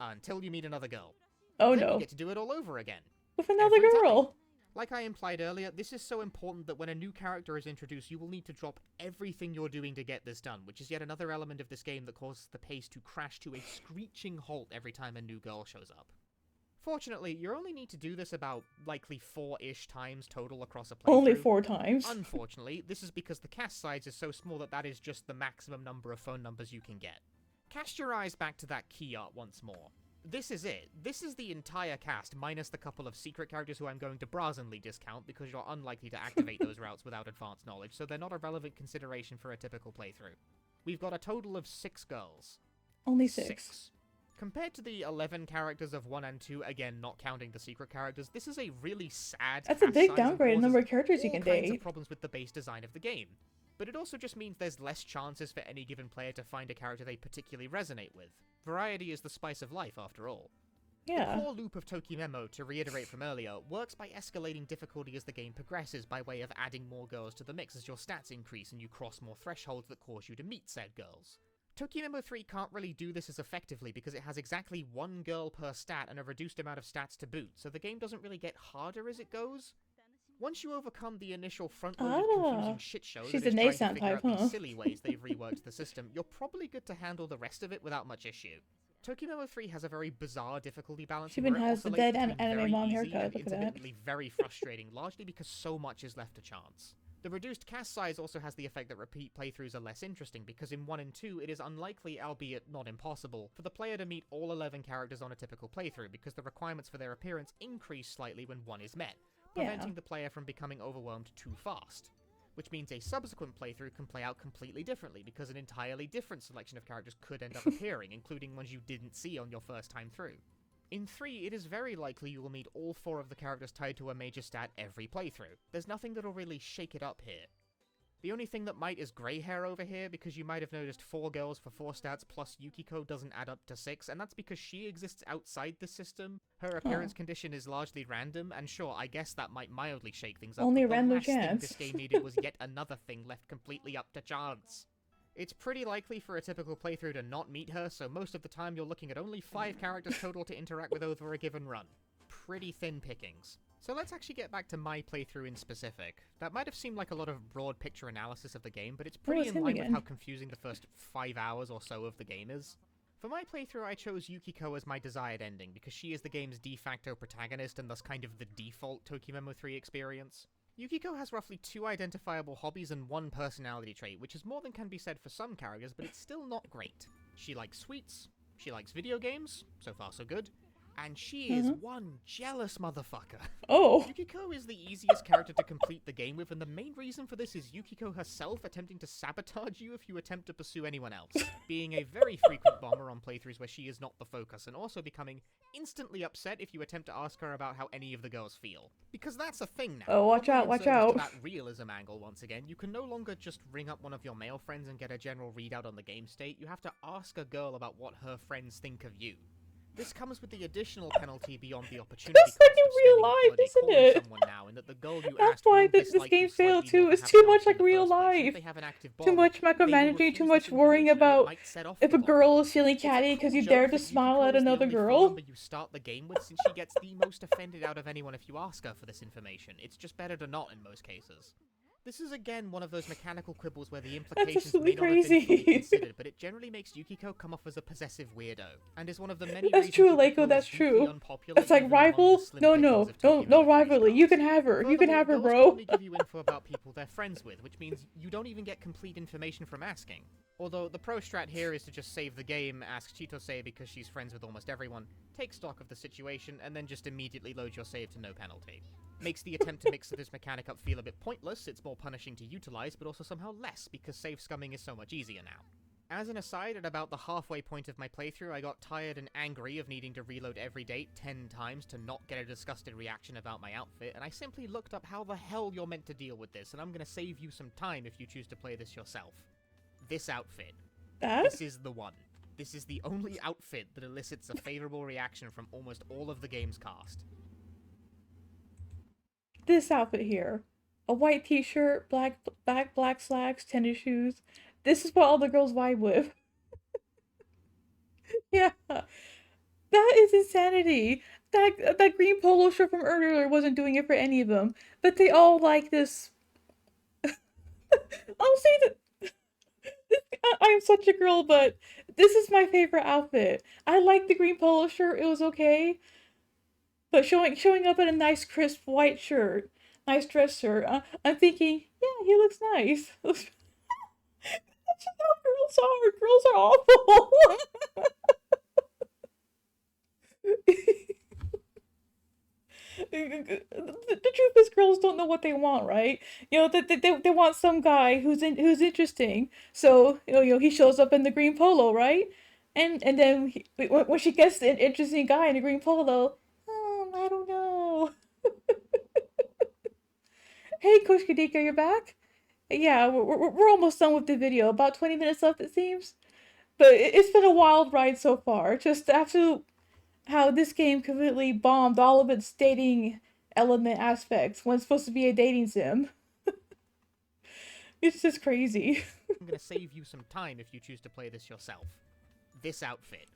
Until you meet another girl. Oh Then you no. get to do it all over again. With another every time. girl. Like I implied earlier, this is so important that when a new character is introduced, you will need to drop everything you're doing to get this done, which is yet another element of this game that causes the pace to crash to a screeching halt every time a new girl shows up. Fortunately, you only need to do this about, likely 4-ish times total across a playthrough. Only 4 times. Unfortunately, this is because the cast size is so small that that is just the maximum number of phone numbers you can get. Cast your eyes back to that key art once more. This is it. This is the entire cast, minus the couple of secret characters who I'm going to brazenly discount because you're unlikely to activate those routes without advanced knowledge, so they're not a relevant consideration for a typical playthrough. We've got a total of 6 girls. Only 6. Compared to the 11 characters of 1 and 2, again not counting the secret characters, this is a really sad That's a cast big size and downgrade in the causes number of characters you all can kinds date. of problems with the base design of the game. But it also just means there's less chances for any given player to find a character they particularly resonate with. Variety is the spice of life, after all. Yeah. The core loop of Tokimemo, to reiterate from earlier, works by escalating difficulty as the game progresses by way of adding more girls to the mix as your stats increase and you cross more thresholds that cause you to meet said girls. Tokimemo 3 can't really do this as effectively because it has exactly 1 girl per stat and a reduced amount of stats to boot, so the game doesn't really get harder as it goes. Once you overcome the initial front-loaded confusing shitshow She's that is the trying to nascent figure type, out huh? these silly ways they've reworked the system, you're probably good to handle the rest of it without much issue. Tokimemo 3 has a very bizarre difficulty balance. She even where it has the oscillates dead between anime very mom easy haircut, and look at that. intermittently very frustrating, largely because so much is left to chance. The reduced cast size also has the effect that repeat playthroughs are less interesting, because in 1 and 2 it is unlikely, albeit not impossible, for the player to meet all 11 characters on a typical playthrough, because the requirements for their appearance increase slightly when 1 is met, preventing the player from becoming overwhelmed too fast. Which means a subsequent playthrough can play out completely differently, because an entirely different selection of characters could end up appearing, including ones you didn't see on your first time through. In 3, it is very likely you will meet all 4 of the characters tied to a major stat every playthrough. There's nothing that'll really shake it up here. The only thing that might is grey hair over here, because you might have noticed 4 girls for 4 stats plus Yukiko doesn't add up to 6, and that's because she exists outside the system. Her appearance condition is largely random, and sure, I guess that might mildly shake things up, Only but the random last thing chance. this game needed was yet another thing left completely up to chance. It's pretty likely for a typical playthrough to not meet her, so most of the time you're looking at only 5 characters total to interact with over a given run. Pretty thin pickings. So let's actually get back to my playthrough in specific. That might have seemed like a lot of broad picture analysis of the game, but it's pretty it's in him line with again. how confusing the first 5 hours or so of the game is. For my playthrough, I chose Yukiko as my desired ending, because she is the game's de facto protagonist and thus kind of the default Tokimemo 3 experience. Yukiko has roughly 2 identifiable hobbies and 1 personality trait, which is more than can be said for some characters, but it's still not great. She likes sweets, she likes video games, so far so good, and she is one jealous motherfucker. Oh. Yukiko is the easiest character to complete the game with, and the main reason for this is Yukiko herself attempting to sabotage you if you attempt to pursue anyone else, being a very frequent bomber on playthroughs where she is not the focus, and also becoming instantly upset if you attempt to ask her about how any of the girls feel. Because that's a thing now. Oh, watch Probably out, in watch service out. to that realism angle once again, you can no longer just ring up one of your male friends and get a general readout on the game state, you have to ask a girl about what her friends think of you. This comes with the additional penalty beyond the opportunity That's cost like of in real spending a life, holiday isn't calling it? someone now, in that the girl you That's asked why will this dislike game you failed slightly more too. than It's having too the much option like in the real first place. And if life. they have an active Too bond, much they will micromanaging, too refuse much this worrying information, and it about might set off if the a bond. girl is feeling It's a catty because cool you dare joke to that smile Yukiko at is the another only phone girl. number you start the game with, since she gets the most offended out of anyone if you ask her for this information. It's just better to not in most cases. This is again one of those mechanical quibbles where the That's implications may absolutely not have been fully crazy. considered, but it generally makes Yukiko come off as a possessive weirdo, and is one of the many That's reasons true, Yukiko Leiko, that's is deeply true. unpopular It's like even among the rival? slim No, pickings no, of no, Tokyo no Drift race rivalry. You cars. can have her. You can Furthermore, have her, girls can bro. only give you info about people they're friends with, which means you don't even get complete information from asking. Although the pro strat here is to just save the game, ask Chitose because she's friends with almost everyone, take stock of the situation, and then just immediately load your save to no penalty. Makes the attempt to mix this mechanic up feel a bit pointless. It's more punishing to utilize, but also somehow less, because save scumming is so much easier now. As an aside, at about the halfway point of my playthrough, I got tired and angry of needing to reload every date 10 times to not get a disgusted reaction about my outfit, and I simply looked up how the hell you're meant to deal with this, and I'm gonna save you some time if you choose to play this yourself. This outfit. That? This is the one. This is the only outfit that elicits a favorable reaction from almost all of the game's cast. This outfit here. A white t-shirt, black slacks, tennis shoes. This is what all the girls vibe with. Yeah. That is insanity. That green polo shirt from earlier wasn't doing it for any of them. But they all like this. I'll say that I'm such a girl, but this is my favorite outfit. I like the green polo shirt, it was okay. But showing up in a nice crisp white shirt, nice dress shirt, I'm thinking, yeah, he looks nice. That's just how girls are. Girls are awful. The truth is, girls don't know what they want, right? You know, they want some guy who's interesting. So he shows up in the green polo, right? And then when she gets an interesting guy in a green polo, I don't know. Hey, Coach Kadika, you're back? Yeah, we're almost done with the video. About 20 minutes left, it seems. But it's been a wild ride so far. Just absolute how this game completely bombed all of its dating element aspects when it's supposed to be a dating sim. It's just crazy. I'm gonna save you some time if you choose to play this yourself. This outfit.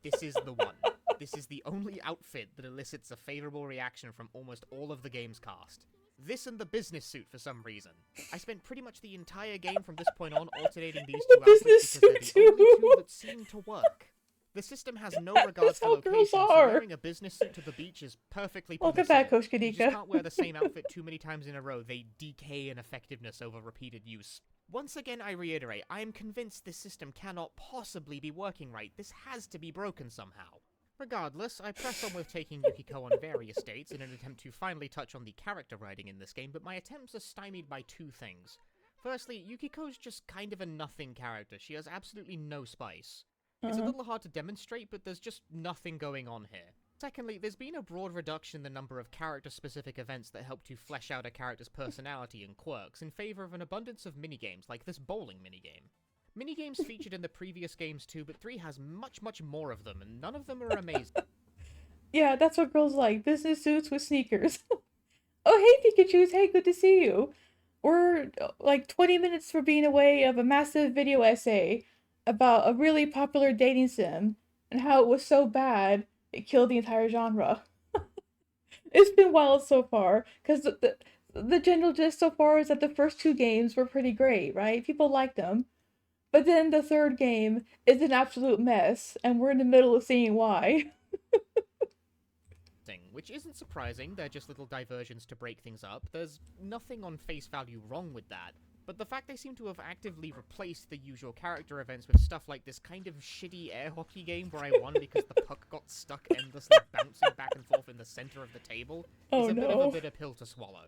This is the one. This is the only outfit that elicits a favorable reaction from almost all of the game's cast. This and the business suit for some reason. I spent pretty much the entire game from this point on alternating these The two outfits business because they're the suit only two too. that seem to work. The system has no That's regard for how girls location, so are. wearing a business suit to the beach is perfectly Welcome permissible. back, Coach You just Kadika. can't wear the same outfit too many times in a row. They decay in effectiveness over repeated use. Once again, I reiterate, I am convinced this system cannot possibly be working right. This has to be broken somehow. Regardless, I press on with taking Yukiko on various dates in an attempt to finally touch on the character writing in this game, but my attempts are stymied by two things. Firstly, Yukiko's just kind of a nothing character. She has absolutely no spice. It's a little hard to demonstrate, but there's just nothing going on here. Secondly, there's been a broad reduction in the number of character-specific events that help to flesh out a character's personality and quirks in favor of an abundance of minigames, like this bowling minigame. Minigames featured in the previous games too, but 3 has much more of them, and none of them are amazing. Yeah, that's what girls like. Business suits with sneakers. Oh, hey, Pikachus. Hey, good to see you. We're like 20 minutes for being away of a massive video essay about a really popular dating sim and how it was so bad it killed the entire genre. It's been wild so far because the general gist so far is that the first two games were pretty great, right? People liked them. But then the third game is an absolute mess, and we're in the middle of seeing why. Which isn't surprising, they're just little diversions to break things up. There's nothing on face value wrong with that. But the fact they seem to have actively replaced the usual character events with stuff like this kind of shitty air hockey game where I won because the puck got stuck endlessly bouncing back and forth in the center of the table Oh is a bit of no. a bitter pill to swallow.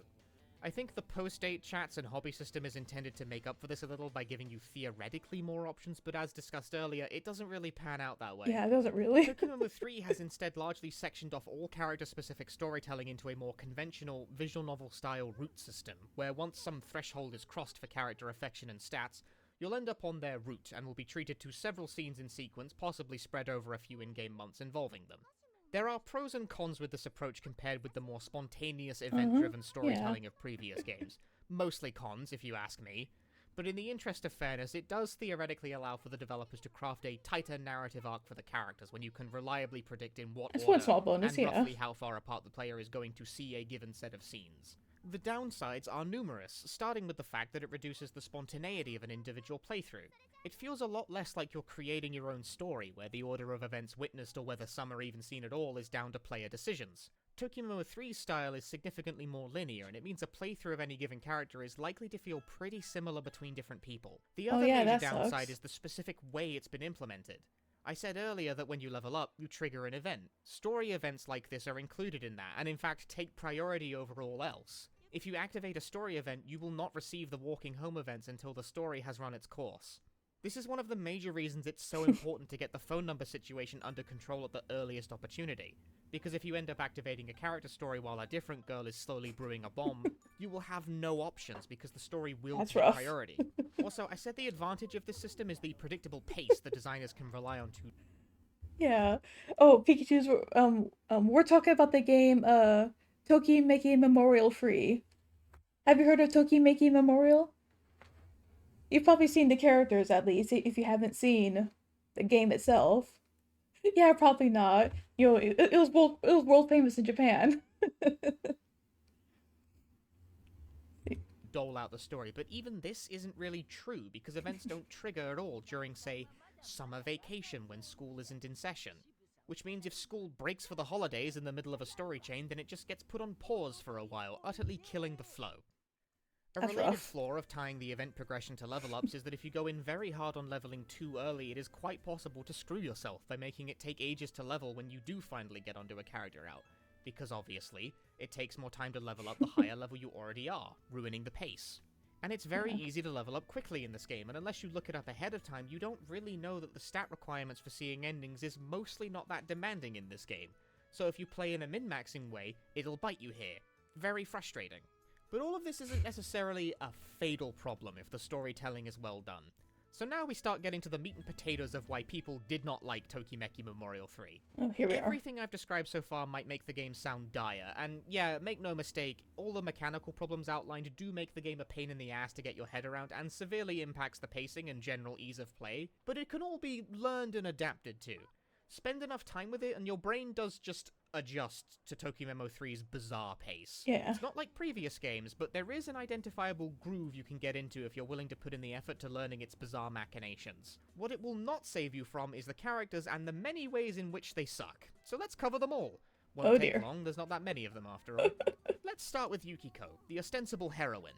I think the post-date chats and hobby system is intended to make up for this a little by giving you theoretically more options, but as discussed earlier, it doesn't really pan out that way. Yeah, it doesn't really. Tokyo 3 has instead largely sectioned off all character-specific storytelling into a more conventional, visual novel-style route system, where once some threshold is crossed for character affection and stats, You'll end up on their route and will be treated to several scenes in sequence, possibly spread over a few in-game months involving them. There are pros and cons with this approach compared with the more spontaneous, event-driven storytelling of previous games. Mostly cons, if you ask me. But in the interest of fairness, it does theoretically allow for the developers to craft a tighter narrative arc for the characters when you can reliably predict in what That's order one small bonus, and yeah. roughly how far apart the player is going to see a given set of scenes. The downsides are numerous, starting with the fact that it reduces the spontaneity of an individual playthrough. It feels a lot less like you're creating your own story, where the order of events witnessed or whether some are even seen at all is down to player decisions. Tokyo 3's style is significantly more linear, and it means a playthrough of any given character is likely to feel pretty similar between different people. The other major that downside sucks. is the specific way it's been implemented. I said earlier that when you level up, you trigger an event. Story events like this are included in that, and in fact take priority over all else. If you activate a story event, you will not receive the walking home events until the story has run its course. This is one of the major reasons it's so important to get the phone number situation under control at the earliest opportunity. Because if you end up activating a character story while a different girl is slowly brewing a bomb, you will have no options because the story will That's take rough. priority. Also, I said the advantage of this system is the predictable pace the designers can rely on to. Yeah. Oh, Pikachu's. We're talking about the game. Tokimeki Memorial Free. Have you heard of Tokimeki Memorial? You've probably seen the characters at least, if you haven't seen the game itself. Yeah, probably not. You know, it was world famous in Japan. Dole out the story, but even this isn't really true because events don't trigger at all during, say, summer vacation when school isn't in session. Which means if school breaks for the holidays in the middle of a story chain, then it just gets put on pause for a while, utterly killing the flow. A That's related rough. flaw of tying the event progression to level ups is that if you go in very hard on leveling too early, it is quite possible to screw yourself by making it take ages to level when you do finally get onto a character route. Because obviously, it takes more time to level up the higher level you already are, ruining the pace. And it's very Yeah. easy to level up quickly in this game, and unless you look it up ahead of time, you don't really know that the stat requirements for seeing endings is mostly not that demanding in this game. So if you play in a min-maxing way, it'll bite you here. Very frustrating. But all of this isn't necessarily a fatal problem if the storytelling is well done. So now we start getting to the meat and potatoes of why people did not like Tokimeki Memorial 3. Oh, here we are. Everything I've described so far might make the game sound dire, and yeah, make no mistake, all the mechanical problems outlined do make the game a pain in the ass to get your head around and severely impacts the pacing and general ease of play, but it can all be learned and adapted to. Spend enough time with it and your brain does just adjust to Tokimemo 3's bizarre pace. Yeah. It's not like previous games, but there is an identifiable groove you can get into if you're willing to put in the effort to learning its bizarre machinations. What it will not save you from is the characters and the many ways in which they suck. So let's cover them all. Won't Oh take dear. long, there's not that many of them after all. Let's start with Yukiko, the ostensible heroine.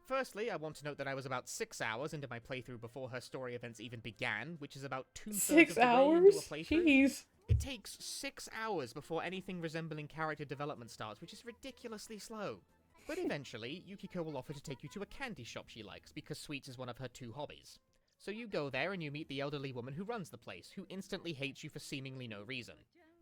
Firstly, I want to note that I was about 6 hours into my playthrough before her story events even began, which is about 2/3 of 6 the way into hours? a playthrough. Jeez. It takes 6 hours before anything resembling character development starts, which is ridiculously slow. But eventually, Yukiko will offer to take you to a candy shop she likes, because sweets is one of her 2 hobbies. So you go there and you meet the elderly woman who runs the place, who instantly hates you for seemingly no reason.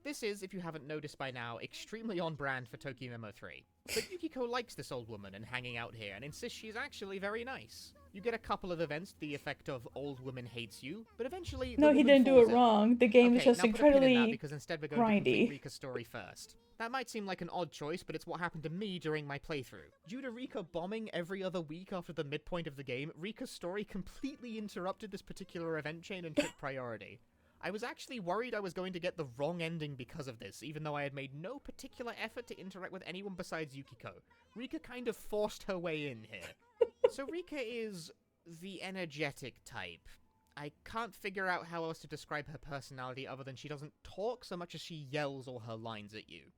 This is, if you haven't noticed by now, extremely on brand for Tokimemo 3. But Yukiko likes this old woman and hanging out here, and insists she's actually very nice. You get a couple of events to the effect of old woman hates you, but eventually No, the he woman didn't do falls it ill. wrong. The game is Okay, just now put a pin in that incredibly because instead we're going to complete grindy. Rika's story first. That might seem like an odd choice, but it's what happened to me during my playthrough. Due to Rika bombing every other week after the midpoint of the game, Rika's story completely interrupted this particular event chain and took priority. I was actually worried I was going to get the wrong ending because of this, even though I had made no particular effort to interact with anyone besides Yukiko. Rika kind of forced her way in here. So Rika is the energetic type. I can't figure out how else to describe her personality other than she doesn't talk so much as she yells all her lines at you.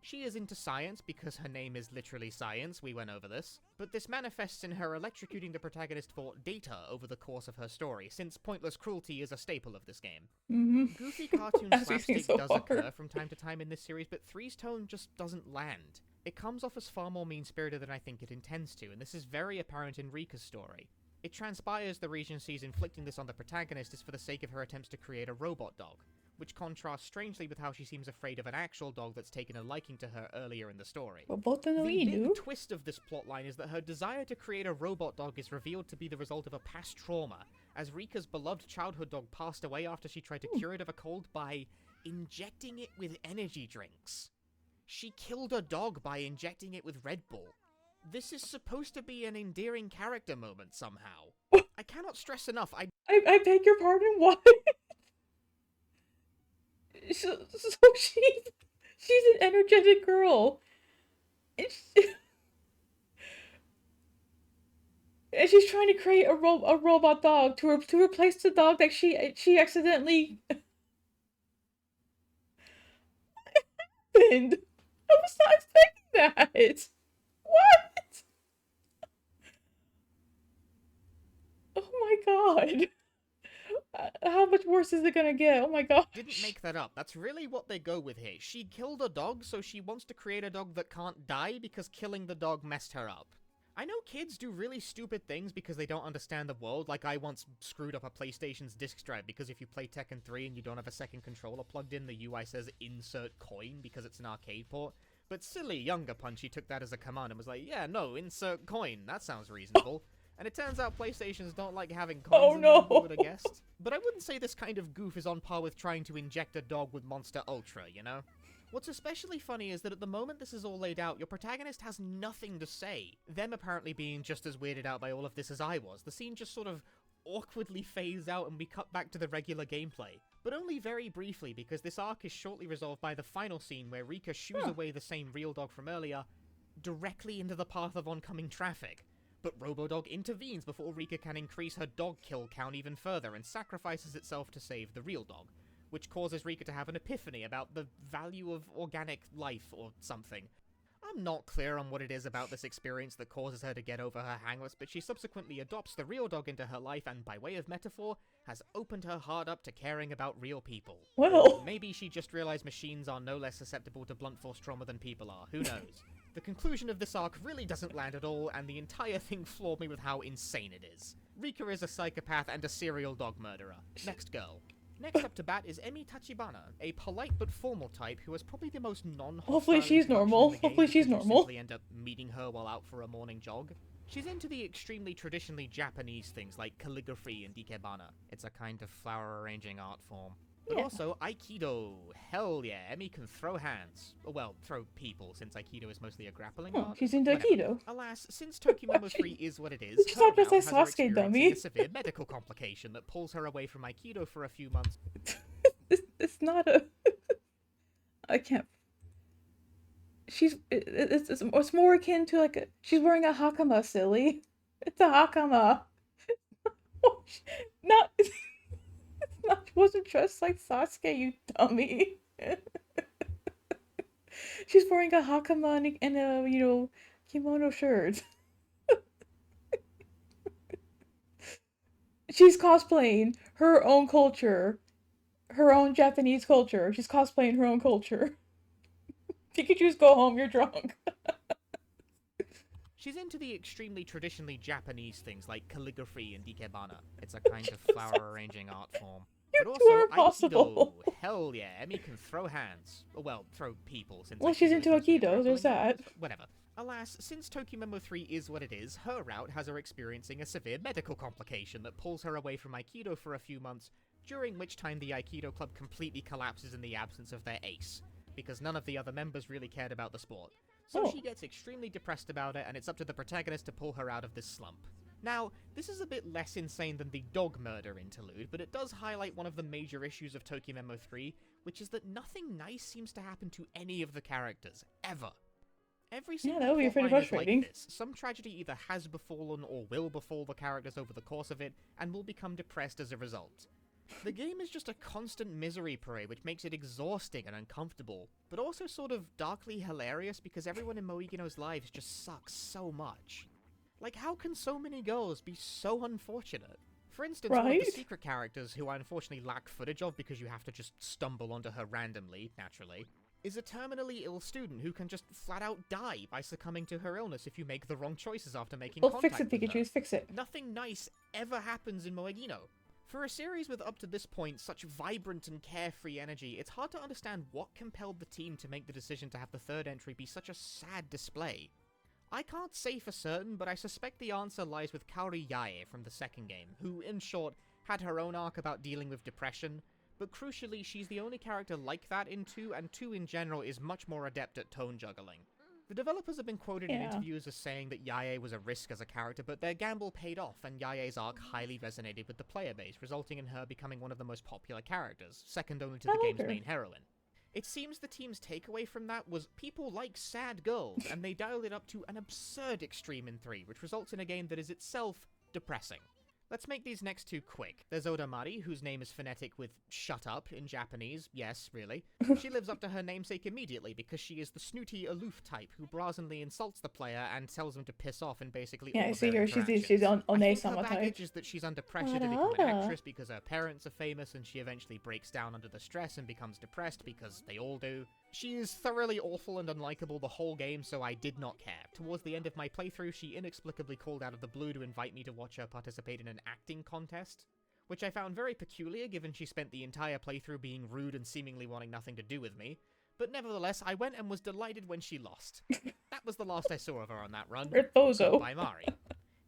She is into science because her name is literally science, we went over this, but this manifests in her electrocuting the protagonist for data over the course of her story, since pointless cruelty is a staple of this game. Mm-hmm. Goofy cartoon As we've seen slapstick so does far. occur from time to time in this series, but 3's tone just doesn't land. It comes off as far more mean-spirited than I think it intends to, and this is very apparent in Rika's story. It transpires the reason she's inflicting this on the protagonist is for the sake of her attempts to create a robot dog. which contrasts strangely with how she seems afraid of an actual dog that's taken a liking to her earlier in the story. Well, both of them The Inu. big twist of this plotline is that her desire to create a robot dog is revealed to be the result of a past trauma, as Rika's beloved childhood dog passed away after she tried to cure it of a cold by injecting it with energy drinks. She killed a dog by injecting it with Red Bull. This is supposed to be an endearing character moment somehow. I cannot stress enough, I beg your pardon. What? So she's an energetic girl, and, and she's trying to create a robot dog to replace the dog that she accidentally happened. I was not expecting that. What? Oh my god. How much worse is it gonna get? Oh my god. didn't make that up. That's really what they go with here. She killed a dog, so she wants to create a dog that can't die because killing the dog messed her up. I know kids do really stupid things because they don't understand the world, like I once screwed up a PlayStation's disk drive because if you play Tekken 3 and you don't have a second controller plugged in, the UI says insert coin because it's an arcade port. But silly younger Punchy took that as a command and was like, yeah, no, insert coin, that sounds reasonable. And it turns out PlayStations don't like having coins Oh in them, no. who would have guessed? But I wouldn't say this kind of goof is on par with trying to inject a dog with Monster Ultra, you know? What's especially funny is that at the moment this is all laid out, your protagonist has nothing to say. Them apparently being just as weirded out by all of this as I was. The scene just sort of awkwardly fades out and we cut back to the regular gameplay. But only very briefly, because this arc is shortly resolved by the final scene where Rika shoos away the same real dog from earlier, directly into the path of oncoming traffic. But Robodog intervenes before Rika can increase her dog kill count even further and sacrifices itself to save the real dog, which causes Rika to have an epiphany about the value of organic life or something. I'm not clear on what it is about this experience that causes her to get over her hang-ups, but she subsequently adopts the real dog into her life and, by way of metaphor, has opened her heart up to caring about real people. Well. Maybe she just realized machines are no less susceptible to blunt force trauma than people are, who knows? The conclusion of this arc really doesn't land at all, and the entire thing floored me with how insane it is. Rika is a psychopath and a serial dog murderer. Next girl. Next up to bat is Emi Tachibana, a polite but formal type who is probably the most non-hostile Hopefully she's introduction normal. in the game Hopefully she's because you normal. simply end up meeting her while out for a morning jog. She's into the extremely traditionally Japanese things like calligraphy and ikebana. It's a kind of flower arranging art form. But Yeah. also Aikido. Hell yeah, Emi can throw hands. Well, throw people, since Aikido is mostly a grappling Oh, art. she's into Whatever. Aikido. Alas, since Tokimomo 3 is what it is, She's her not just route like has her Sasuke, experiencing dummy. a severe medical complication that pulls her away from Aikido for a few months. It's not a. I can't. It's more akin to like she's wearing a hakama, silly. It's a hakama. Not. It's not. She wasn't dressed like Sasuke, you dummy. She's wearing a hakama and a kimono shirt. She's cosplaying her own culture. Her own Japanese culture. She's cosplaying her own culture. Pikachu's go home, you're drunk. She's into the extremely traditionally Japanese things like calligraphy and ikebana. It's a kind of flower arranging art form. You But two also are impossible. Aikido. Hell yeah, Emi can throw hands. Well, throw people, since Well, she's Aikido is into mostly a Aikido, there's grappling art. that. Whatever. Alas, since Tokimomo 3 is what it is, her route has her experiencing a severe medical complication that pulls her away from Aikido for a few months, during which time the Aikido club completely collapses in the absence of their ace, because none of the other members really cared about the sport. So Oh. she gets extremely depressed about it, and it's up to the protagonist to pull her out of this slump. Now, this is a bit less insane than the dog murder interlude, but it does highlight one of the major issues of Tokimemo 3, which is that nothing nice seems to happen to any of the characters, ever. Every single that would be pretty plotline is frustrating. like this. Some tragedy either has befallen or will befall the characters over the course of it, and will become depressed as a result. The game is just a constant misery parade, which makes it exhausting and uncomfortable, but also sort of darkly hilarious because everyone in Moegino's lives just sucks so much. Like, how can so many girls be so unfortunate? For instance, one of Right? the secret characters, who I unfortunately lack footage of because you have to just stumble onto her randomly, naturally, is a terminally ill student who can just flat out die by succumbing to her illness if you make the wrong choices after making Well, contact fix it, with her. Pikachu, fix it. Nothing nice ever happens in Moegino. For a series with up to this point such vibrant and carefree energy, it's hard to understand what compelled the team to make the decision to have the third entry be such a sad display. I can't say for certain, but I suspect the answer lies with Kaori Yae from the second game, who, in short, had her own arc about dealing with depression, but crucially she's the only character like that in 2, and 2 in general is much more adept at tone juggling. The developers have been quoted in interviews as saying that Yae was a risk as a character, but their gamble paid off, and Yae's arc highly resonated with the player base, resulting in her becoming one of the most popular characters, second only to the game's main heroine. It seems the team's takeaway from that was people like sad girls, and they dialed it up to an absurd extreme in 3, which results in a game that is itself depressing. Let's make these next two quick. There's Odamari, whose name is phonetic with shut up in Japanese. Yes, really. She lives up to her namesake immediately because she is the snooty, aloof type who brazenly insults the player and tells them to piss off in basically all I of see their her. She's interactions. on I a think her sama baggage type. is that she's under pressure to become an actress because her parents are famous and she eventually breaks down under the stress and becomes depressed because they all do. She is thoroughly awful and unlikable the whole game, so I did not care. Towards the end of my playthrough, she inexplicably called out of the blue to invite me to watch her participate in an acting contest, which I found very peculiar given she spent the entire playthrough being rude and seemingly wanting nothing to do with me. But nevertheless, I went and was delighted when she lost. That was the last I saw of her on that run. Bozo. Goodbye, Mari.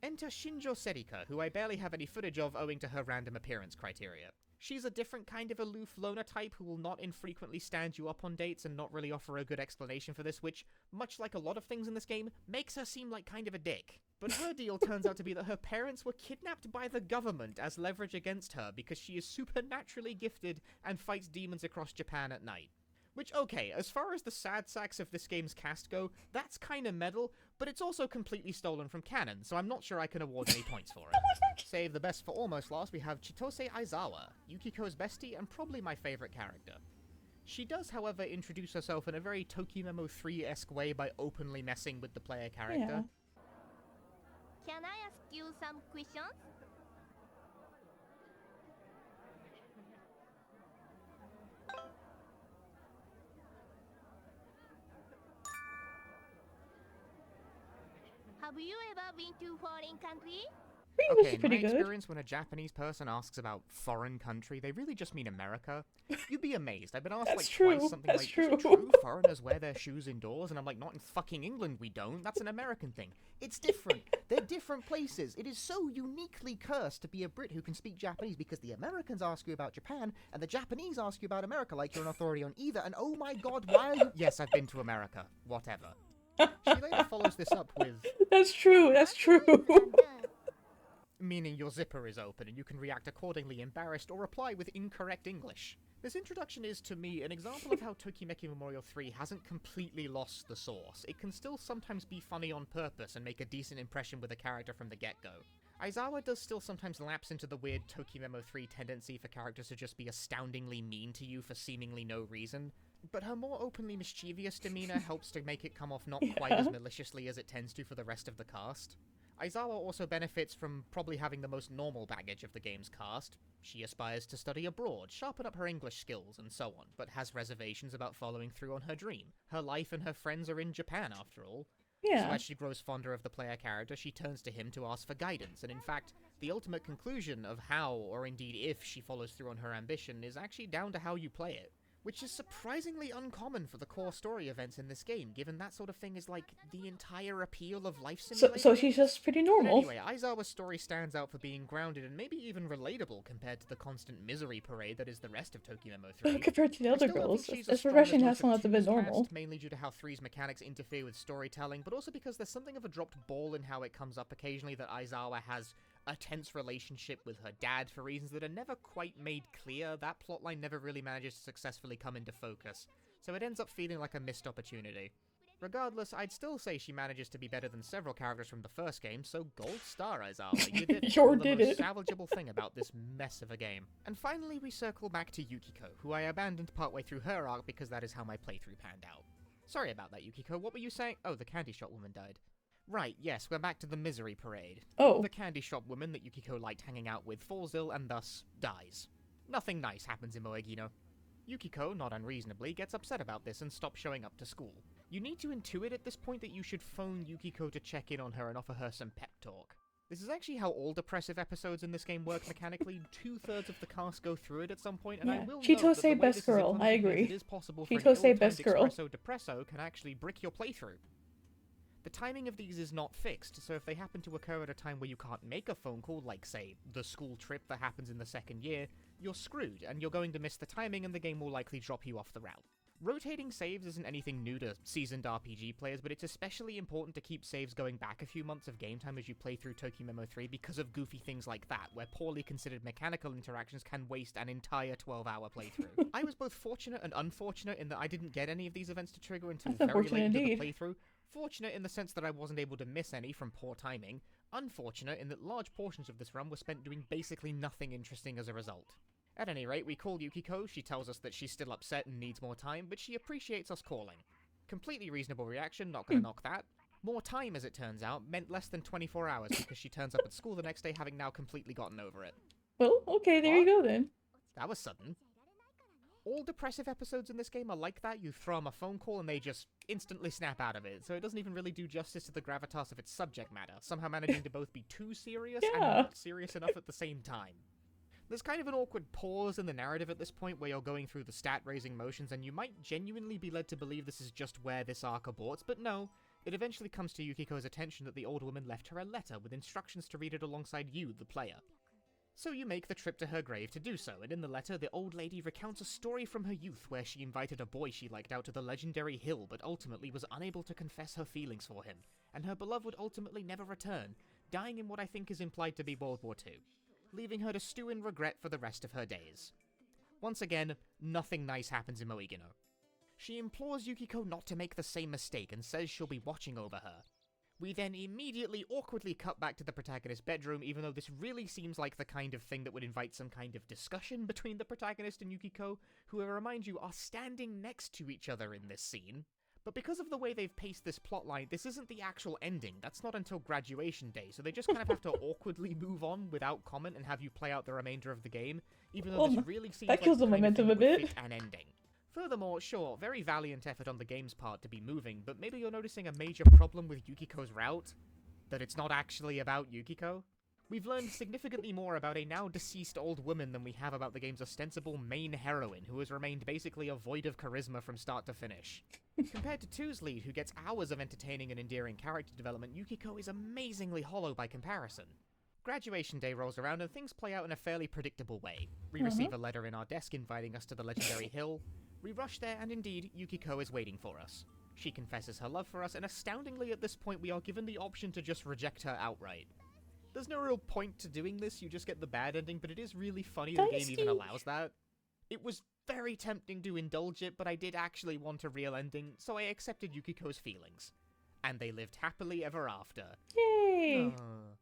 Enter Shinjo Serika, who I barely have any footage of owing to her random appearance criteria. She's a different kind of aloof loner type who will not infrequently stand you up on dates and not really offer a good explanation for this, which, much like a lot of things in this game, makes her seem like kind of a dick. But her deal turns out to be that her parents were kidnapped by the government as leverage against her because she is supernaturally gifted and fights demons across Japan at night. Which, okay, as far as the sad sacks of this game's cast go, that's kinda metal, but it's also completely stolen from canon, so I'm not sure I can award any points for it. Save the best for almost last, we have Chitose Aizawa, Yukiko's bestie and probably my favorite character. She does, however, introduce herself in a very Tokimemo 3-esque way by openly messing with the player character. Can I ask you some questions? Have you ever been to foreign country? English Okay, is in pretty my good. experience, when a Japanese person asks about foreign country, they really just mean America. You'd be amazed. I've been asked That's like true. twice something That's like, "Is it true." true foreigners wear their shoes indoors?" And I'm like, not in fucking England we don't. That's an American thing. It's different. They're different places. It is so uniquely cursed to be a Brit who can speak Japanese because the Americans ask you about Japan and the Japanese ask you about America like you're an authority on either. And oh my god, why are you... Yes, I've been to America. Whatever. She later follows this up with... That's true. That's true. meaning your zipper is open and you can react accordingly embarrassed or reply with incorrect English. This introduction is, to me, an example of how Tokimeki Memorial 3 hasn't completely lost the source. It can still sometimes be funny on purpose and make a decent impression with a character from the get-go. Aizawa does still sometimes lapse into the weird Tokimemo 3 tendency for characters to just be astoundingly mean to you for seemingly no reason, but her more openly mischievous demeanor helps to make it come off not quite as maliciously as it tends to for the rest of the cast. Aizawa also benefits from probably having the most normal baggage of the game's cast. She aspires to study abroad, sharpen up her English skills, and so on, but has reservations about following through on her dream. Her life and her friends are in Japan, after all. Yeah. So as she grows fonder of the player character, she turns to him to ask for guidance, and in fact, the ultimate conclusion of how, or indeed if, she follows through on her ambition is actually down to how you play it. Which is surprisingly uncommon for the core story events in this game, given that sort of thing is like the entire appeal of Life Simulator. So she's just pretty But normal. anyway, Aizawa's story stands out for being grounded and maybe even relatable compared to the constant misery parade that is the rest of Tokimemo 3. Compared to the I other still don't girls, think she's this as strong progression as has most of not been 2's normal. cast, mainly due to how 3's mechanics interfere with storytelling, but also because there's something of a dropped ball in how it comes up occasionally that Aizawa has a tense relationship with her dad for reasons that are never quite made clear. That plotline never really manages to successfully come into focus, so it ends up feeling like a missed opportunity. Regardless, I'd still say she manages to be better than several characters from the first game, so gold star, Aizawa. You did it. Sure You're the did most it. salvageable thing about this mess of a game. And finally, we circle back to Yukiko, who I abandoned partway through her arc because that is how my playthrough panned out. Sorry about that, Yukiko. What were you saying? Oh, the candy shop woman died. Right, yes, we're back to the misery parade. Oh. The candy shop woman that Yukiko liked hanging out with falls ill and thus dies. Nothing nice happens in Moegino. Yukiko, not unreasonably, gets upset about this and stops showing up to school. You need to intuit at this point that you should phone Yukiko to check in on her and offer her some pep talk. This is actually how all depressive episodes in this game work mechanically. 2/3 of the cast go through it at some point, and I Yeah. will note Chitose that the way best this is girl, I implemented agree. It is possible for Chitose an best ill-timed girl. espresso depresso can actually brick your playthrough. The timing of these is not fixed, so if they happen to occur at a time where you can't make a phone call, like, say, the school trip that happens in the second year, you're screwed, and you're going to miss the timing and the game will likely drop you off the route. Rotating saves isn't anything new to seasoned RPG players, but it's especially important to keep saves going back a few months of game time as you play through Tokimemo 3 because of goofy things like that, where poorly considered mechanical interactions can waste an entire 12-hour playthrough. I was both fortunate and unfortunate in that I didn't get any of these events to trigger until That's very late unfortunate into indeed. the playthrough. Fortunate in the sense that I wasn't able to miss any from poor timing. Unfortunate in that large portions of this run were spent doing basically nothing interesting as a result. At any rate, we call Yukiko, she tells us that she's still upset and needs more time, but she appreciates us calling. Completely reasonable reaction, not gonna knock that. More time, as it turns out, meant less than 24 hours because she turns up at school the next day having now completely gotten over it. Well, okay, there you go then. That was sudden. All depressive episodes in this game are like that. You throw them a phone call and they just instantly snap out of it, so it doesn't even really do justice to the gravitas of its subject matter, somehow managing to both be too serious and Yeah. not serious enough at the same time. There's kind of an awkward pause in the narrative at this point where you're going through the stat-raising motions and you might genuinely be led to believe this is just where this arc aborts, but no. It eventually comes to Yukiko's attention that the old woman left her a letter with instructions to read it alongside you, the player. So you make the trip to her grave to do so, and in the letter, the old lady recounts a story from her youth where she invited a boy she liked out to the legendary hill but ultimately was unable to confess her feelings for him, and her beloved would ultimately never return, dying in what I think is implied to be World War II, leaving her to stew in regret for the rest of her days. Once again, nothing nice happens in Moegano. She implores Yukiko not to make the same mistake and says she'll be watching over her. We then immediately awkwardly cut back to the protagonist's bedroom, even though this really seems like the kind of thing that would invite some kind of discussion between the protagonist and Yukiko, who I remind you are standing next to each other in this scene. But because of the way they've paced this plotline, this isn't the actual ending. That's not until graduation day, so they just kind of have to awkwardly move on without comment and have you play out the remainder of the game, even though Well, this really seems that like kills the the kind of momentum thing a that would bit. fit an ending. Furthermore, sure, very valiant effort on the game's part to be moving, but maybe you're noticing a major problem with Yukiko's route? That it's not actually about Yukiko? We've learned significantly more about a now deceased old woman than we have about the game's ostensible main heroine, who has remained basically a void of charisma from start to finish. Compared to 2's lead, who gets hours of entertaining and endearing character development, Yukiko is amazingly hollow by comparison. Graduation day rolls around and things play out in a fairly predictable way. We receive a letter in our desk inviting us to the legendary hill. We rush there, and indeed, Yukiko is waiting for us. She confesses her love for us, and astoundingly at this point we are given the option to just reject her outright. There's no real point to doing this, you just get the bad ending, but it is really funny the game even Feisty. allows that. It was very tempting to indulge it, but I did actually want a real ending, so I accepted Yukiko's feelings. And they lived happily ever after. Yay! Ah.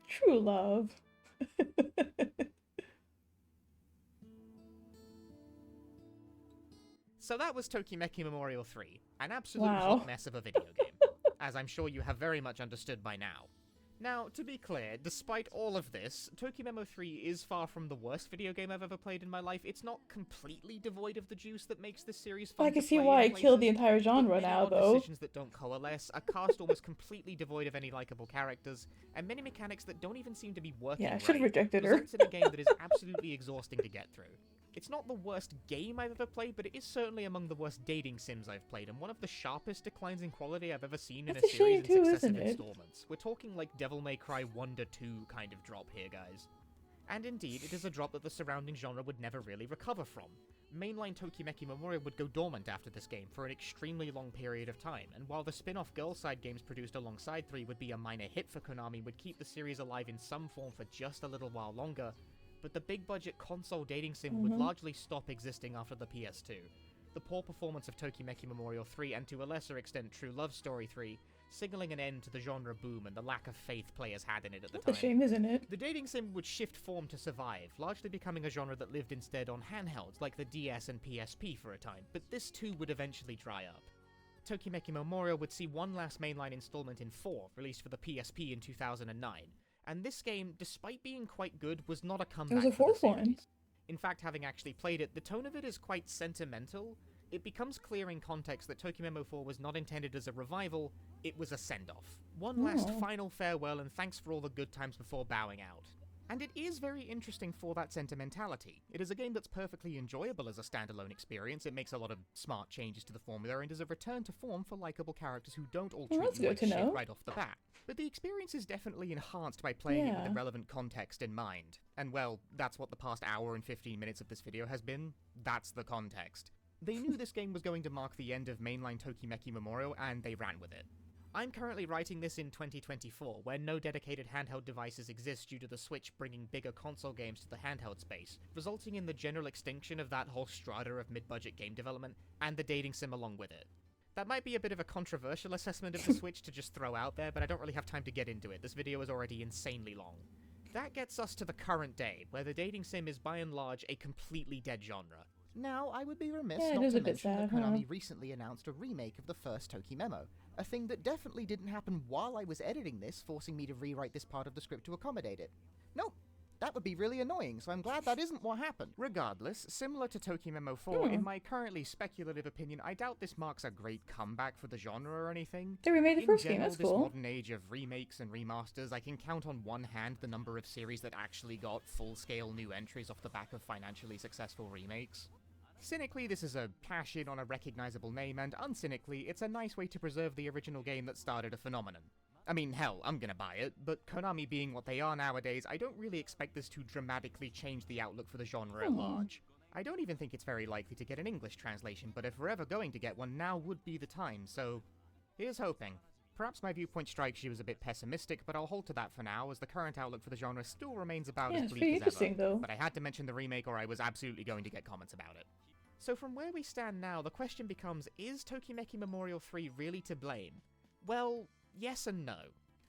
True love. So that was Tokimeki Memorial 3, an absolute Wow. hot mess of a video game, as I'm sure you have very much understood by now. Now, to be clear, despite all of this, Tokimemo 3 is far from the worst video game I've ever played in my life. It's not completely devoid of the juice that makes this series fun I can to see play why in it killed the places, entire but genre many now, odd though. decisions that don't coalesce, a cast almost completely devoid of any likable characters, and many mechanics that don't even seem to be working Yeah, I should have right, rejected her. results in a game that is absolutely exhausting to get through. It's not the worst game I've ever played, but it is certainly among the worst dating sims I've played, and one of the sharpest declines in quality I've ever seen in a That's a series shame in too, successive isn't it? installments. We're talking like Devil May Cry 1 to 2 kind of drop here, guys. And indeed, it is a drop that the surrounding genre would never really recover from. Mainline Tokimeki Memorial would go dormant after this game for an extremely long period of time, and while the spin-off Girl Side games produced alongside 3 would be a minor hit for Konami, would keep the series alive in some form for just a little while longer, but the big-budget console dating sim would largely stop existing after the PS2. The poor performance of Tokimeki Memorial 3, and to a lesser extent True Love Story 3, signaling an end to the genre boom and the lack of faith players had in it at the That's a time. shame, isn't it? The dating sim would shift form to survive, largely becoming a genre that lived instead on handhelds like the DS and PSP for a time, but this too would eventually dry up. Tokimeki Memorial would see one last mainline installment in 4, released for the PSP in 2009, and this game, despite being quite good, was not a comeback a for the fourth one. series. In fact, having actually played it, the tone of it is quite sentimental. it becomes clear in context that Tokimemo 4 was not intended as a revival, it was a send-off. One last Oh. final farewell and thanks for all the good times before bowing out. And it is very interesting for that sentimentality. It is a game that's perfectly enjoyable as a standalone experience, it makes a lot of smart changes to the formula, and is a return to form for likable characters who don't all Well, treat that's you good like to shit know. right off the bat. But the experience is definitely enhanced by playing it with the Yeah. relevant context in mind. And well, that's what the past hour and 15 minutes of this video has been. That's the context. They knew this game was going to mark the end of mainline Tokimeki Memorial, and they ran with it. I'm currently writing this in 2024, where no dedicated handheld devices exist due to the Switch bringing bigger console games to the handheld space, resulting in the general extinction of that whole strata of mid-budget game development, and the dating sim along with it. That might be a bit of a controversial assessment of the Switch to just throw out there, but I don't really have time to get into it. This video is already insanely long. That gets us to the current day, where the dating sim is by and large a completely dead genre. Now, I would be remiss Yeah, it not is to a bit mention that sad, huh? Konami recently announced a remake of the first Tokimemo, a thing that definitely didn't happen while I was editing this, forcing me to rewrite this part of the script to accommodate it. Nope, that would be really annoying, so I'm glad that isn't what happened. Regardless, similar to Tokimemo 4, Hmm. in my currently speculative opinion, I doubt this marks a great comeback for the genre or anything. They remade the In first game, general, that's this cool. modern age of remakes and remasters, I can count on one hand the number of series that actually got full-scale new entries off the back of financially successful remakes. Cynically, this is a cash-in on a recognizable name, and uncynically, it's a nice way to preserve the original game that started a phenomenon. I mean, hell, I'm gonna buy it, but Konami being what they are nowadays, I don't really expect this to dramatically change the outlook for the genre at large. I don't even think it's very likely to get an English translation, but if we're ever going to get one, now would be the time, so here's hoping. Perhaps my viewpoint strikes you as a bit pessimistic, but I'll hold to that for now, as the current outlook for the genre still remains about Yeah, as it's bleak pretty as interesting, ever. though. But I had to mention the remake or I was absolutely going to get comments about it. So from where we stand now, the question becomes, is Tokimeki Memorial 3 really to blame? Well, yes and no.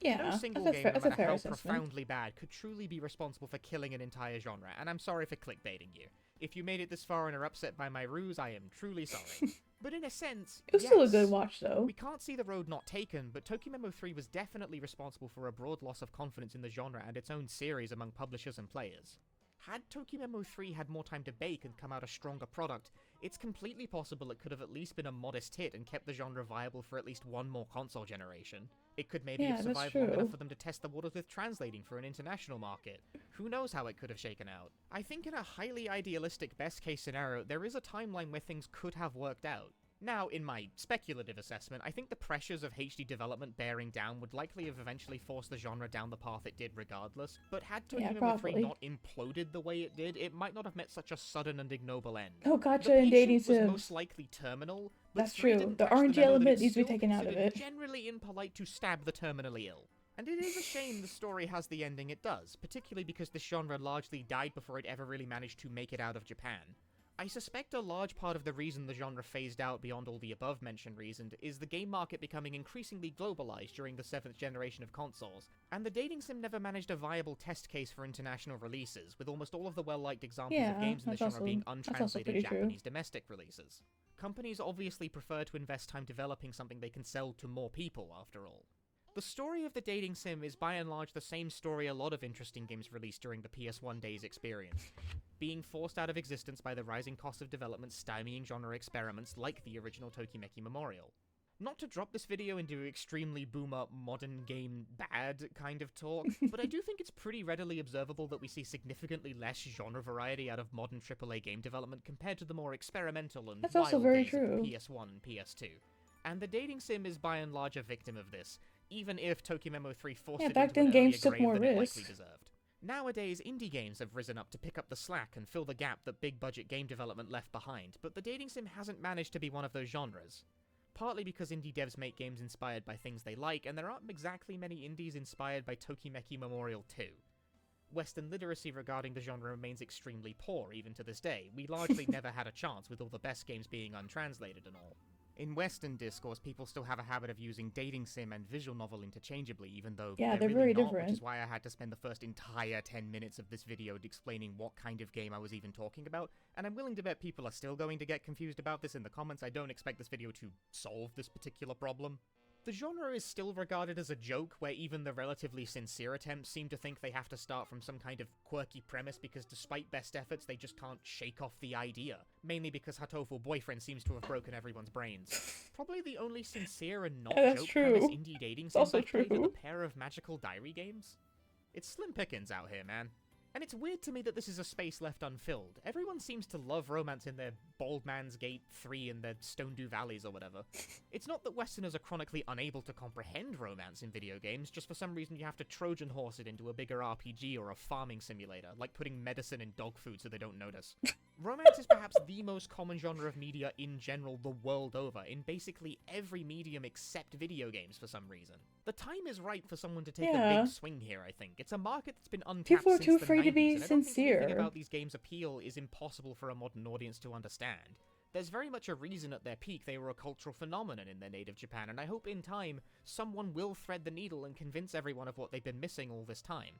Yeah, No single that's game, fair, no that's a matter fair how assessment. profoundly bad, could truly be responsible for killing an entire genre, and I'm sorry for clickbaiting you. If you made it this far and are upset by my ruse, I am truly sorry. But in a sense, It was still a yes. good watch, though. We can't see the road not taken, but Tokimemo 3 was definitely responsible for a broad loss of confidence in the genre and its own series among publishers and players. Had Tokimemo 3 had more time to bake and come out a stronger product, it's completely possible it could have at least been a modest hit and kept the genre viable for at least one more console generation. It could maybe Yeah, have that's survived long true. enough for them to test the waters with translating for an international market. Who knows how it could have shaken out? I think in a highly idealistic best case scenario, there is a timeline where things could have worked out. Now, in my speculative assessment, I think the pressures of HD development bearing down would likely have eventually forced the genre down the path it did regardless, but had Yeah, Tokimemo 3 probably. not imploded the way it did, it might not have met such a sudden and ignoble end. Oh, gotcha, The and dating patient was sims. most likely terminal, but That's 3 true. didn't The catch RNG memo that element it's needs to be still taken out of considered it. generally impolite to stab the terminally ill. And it is a shame the story has the ending it does, particularly because this genre largely died before it ever really managed to make it out of Japan. I suspect a large part of the reason the genre phased out beyond all the above-mentioned reasons is the game market becoming increasingly globalized during the 7th generation of consoles, and the dating sim never managed a viable test case for international releases, with almost all of the well-liked examples Yeah, of games in the that's genre also- being that's also untranslated pretty true. Japanese domestic releases. Companies obviously prefer to invest time developing something they can sell to more people, after all. The story of the dating sim is by and large the same story a lot of interesting games released during the PS1 days experience. Being forced out of existence by the rising cost of development stymieing genre experiments like the original Tokimeki Memorial. Not to drop this video into extremely boomer modern game bad kind of talk, but I do think it's pretty readily observable that we see significantly less genre variety out of modern AAA game development compared to the more experimental and That's also wild very days of true. PS1 and PS2. And the dating sim is by and large a victim of this, even if Tokimemo 3 forced Yeah, it back into then an games earlier took grave more than it risks. likely deserved. Nowadays, indie games have risen up to pick up the slack and fill the gap that big-budget game development left behind, but the dating sim hasn't managed to be one of those genres. Partly because indie devs make games inspired by things they like, and there aren't exactly many indies inspired by Tokimeki Memorial 2. Western literacy regarding the genre remains extremely poor even to this day. We largely never had a chance, with all the best games being untranslated and all. In Western discourse, people still have a habit of using dating sim and visual novel interchangeably, even though Yeah, they're really very not, different. which is why I had to spend the first entire 10 minutes of this video explaining what kind of game I was even talking about, and I'm willing to bet people are still going to get confused about this in the comments. I don't expect this video to solve this particular problem. The genre is still regarded as a joke, where even the relatively sincere attempts seem to think they have to start from some kind of quirky premise because despite best efforts, they just can't shake off the idea. Mainly because Hatoful Boyfriend seems to have broken everyone's brains. Probably the only sincere and not Yeah, that's joke premise true. indie dating It's sim also I've played are the true. pair of Magical Diary games. It's slim pickings out here, man. And it's weird to me that this is a space left unfilled. Everyone seems to love romance in their Bald Man's Gate 3 and their Stone Dew Valleys or whatever. It's not that Westerners are chronically unable to comprehend romance in video games, just for some reason you have to Trojan horse it into a bigger RPG or a farming simulator, like putting medicine in dog food so they don't notice. Romance is perhaps the most common genre of media in general the world over, in basically every medium except video games for some reason. The time is right for someone to take a Yeah. big swing here, I think. It's a market that's been untapped People are since too the afraid to 90s, be and I don't think anything sincere. about these games' appeal is impossible for a modern audience to understand. There's very much a reason at their peak they were a cultural phenomenon in their native Japan, and I hope in time, someone will thread the needle and convince everyone of what they've been missing all this time.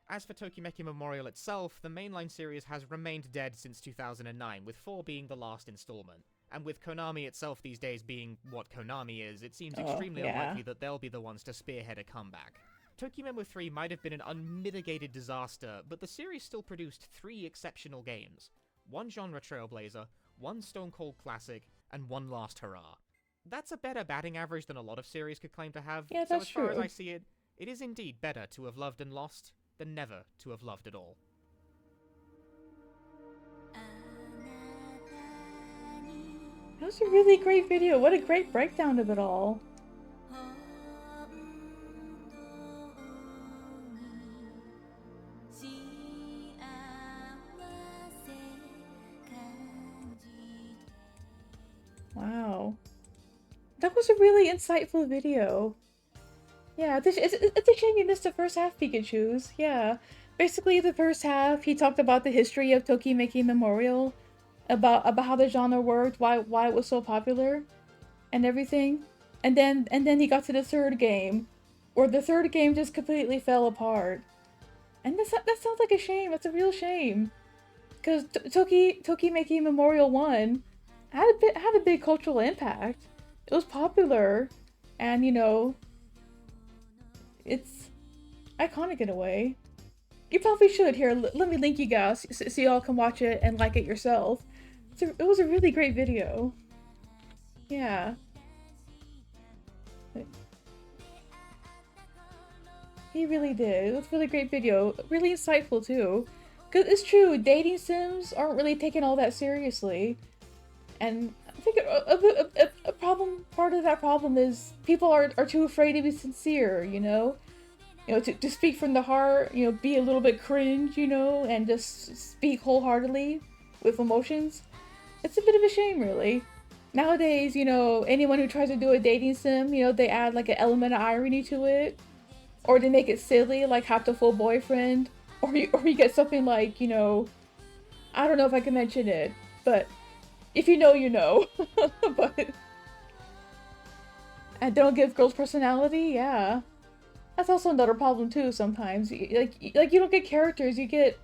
As for Tokimeki Memorial itself, the mainline series has remained dead since 2009, with 4 being the last installment. And with Konami itself these days being what Konami is, it seems extremely unlikely that they'll be the ones to spearhead a comeback. Tokimemo 3 might have been an unmitigated disaster, but the series still produced 3 exceptional games. 1 genre trailblazer, 1 Stone Cold classic, and 1 last hurrah. That's a better batting average than a lot of series could claim to have, Yeah, so that's as far as true. I see it, it is indeed better to have loved and lost than never to have loved at all. That was a really great video. What a great breakdown of it all. Wow. That was a really insightful video. Yeah, it's a shame you missed the first half, Pikachu's. Yeah. Basically, the first half, he talked about the history of Tokimeki Memorial, about how the genre worked, why it was so popular, and everything. And then he got to the third game, where the third game just completely fell apart. And that sounds like a shame. That's a real shame. Because Tokimeki Memorial 1 had a big cultural impact. It was popular, and you know, it's iconic in a way. You probably should. Here, let me link you guys so y'all can watch it and like it yourself. It was a really great video. Yeah. He really did. It was a really great video. Really insightful too. Cause it's true, dating sims aren't really taken all that seriously. And I think a part of that problem is people are too afraid to be sincere, you know? You know, to speak from the heart, you know, be a little bit cringe, you know, and just speak wholeheartedly with emotions. It's a bit of a shame, really. Nowadays, you know, anyone who tries to do a dating sim, you know, they add like an element of irony to it. Or they make it silly, like Hatoful Boyfriend. Or you get something like, you know, I don't know if I can mention it, but if you know, you know. But and they don't give girls personality, yeah. That's also another problem too. Sometimes, like you don't get characters. You get,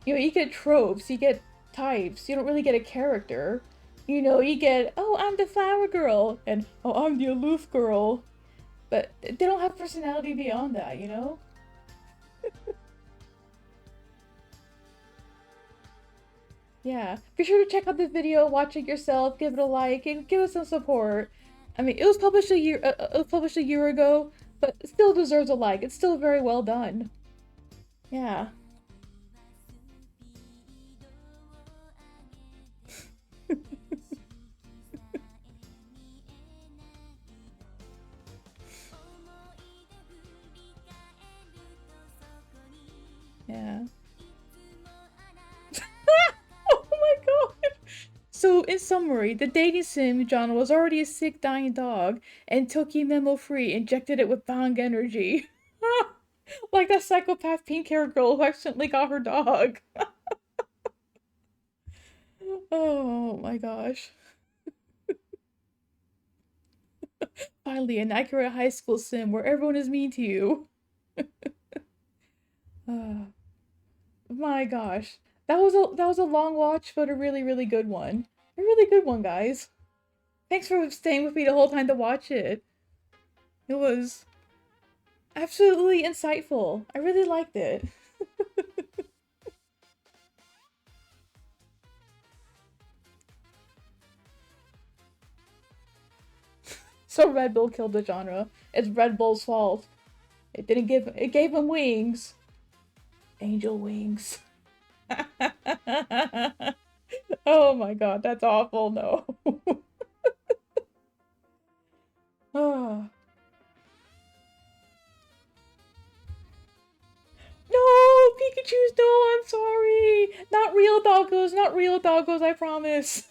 you know, you get tropes. You get types. You don't really get a character. You know, you get, oh, I'm the flower girl, and oh, I'm the aloof girl. But they don't have personality beyond that, you know. Yeah, be sure to check out this video, watch it yourself, give it a like, and give us some support. I mean, it was published a year ago, but it still deserves a like. It's still very well done. Yeah. Yeah. Oh my god! So, in summary, the dating sim genre was already a sick, dying dog, and Toki Memo Free injected it with bang energy. Like that psychopath pink hair girl who accidentally got her dog. Oh my gosh. Finally, an accurate high school sim where everyone is mean to you. My gosh. That was a long watch, but a really, really good one. A really good one, guys. Thanks for staying with me the whole time to watch it. It was absolutely insightful. I really liked it. So Red Bull killed the genre. It's Red Bull's fault. It gave him wings. Angel wings. Oh my god, that's awful. No. Oh. No, Pikachu's, no, I'm sorry. Not real doggos, I promise.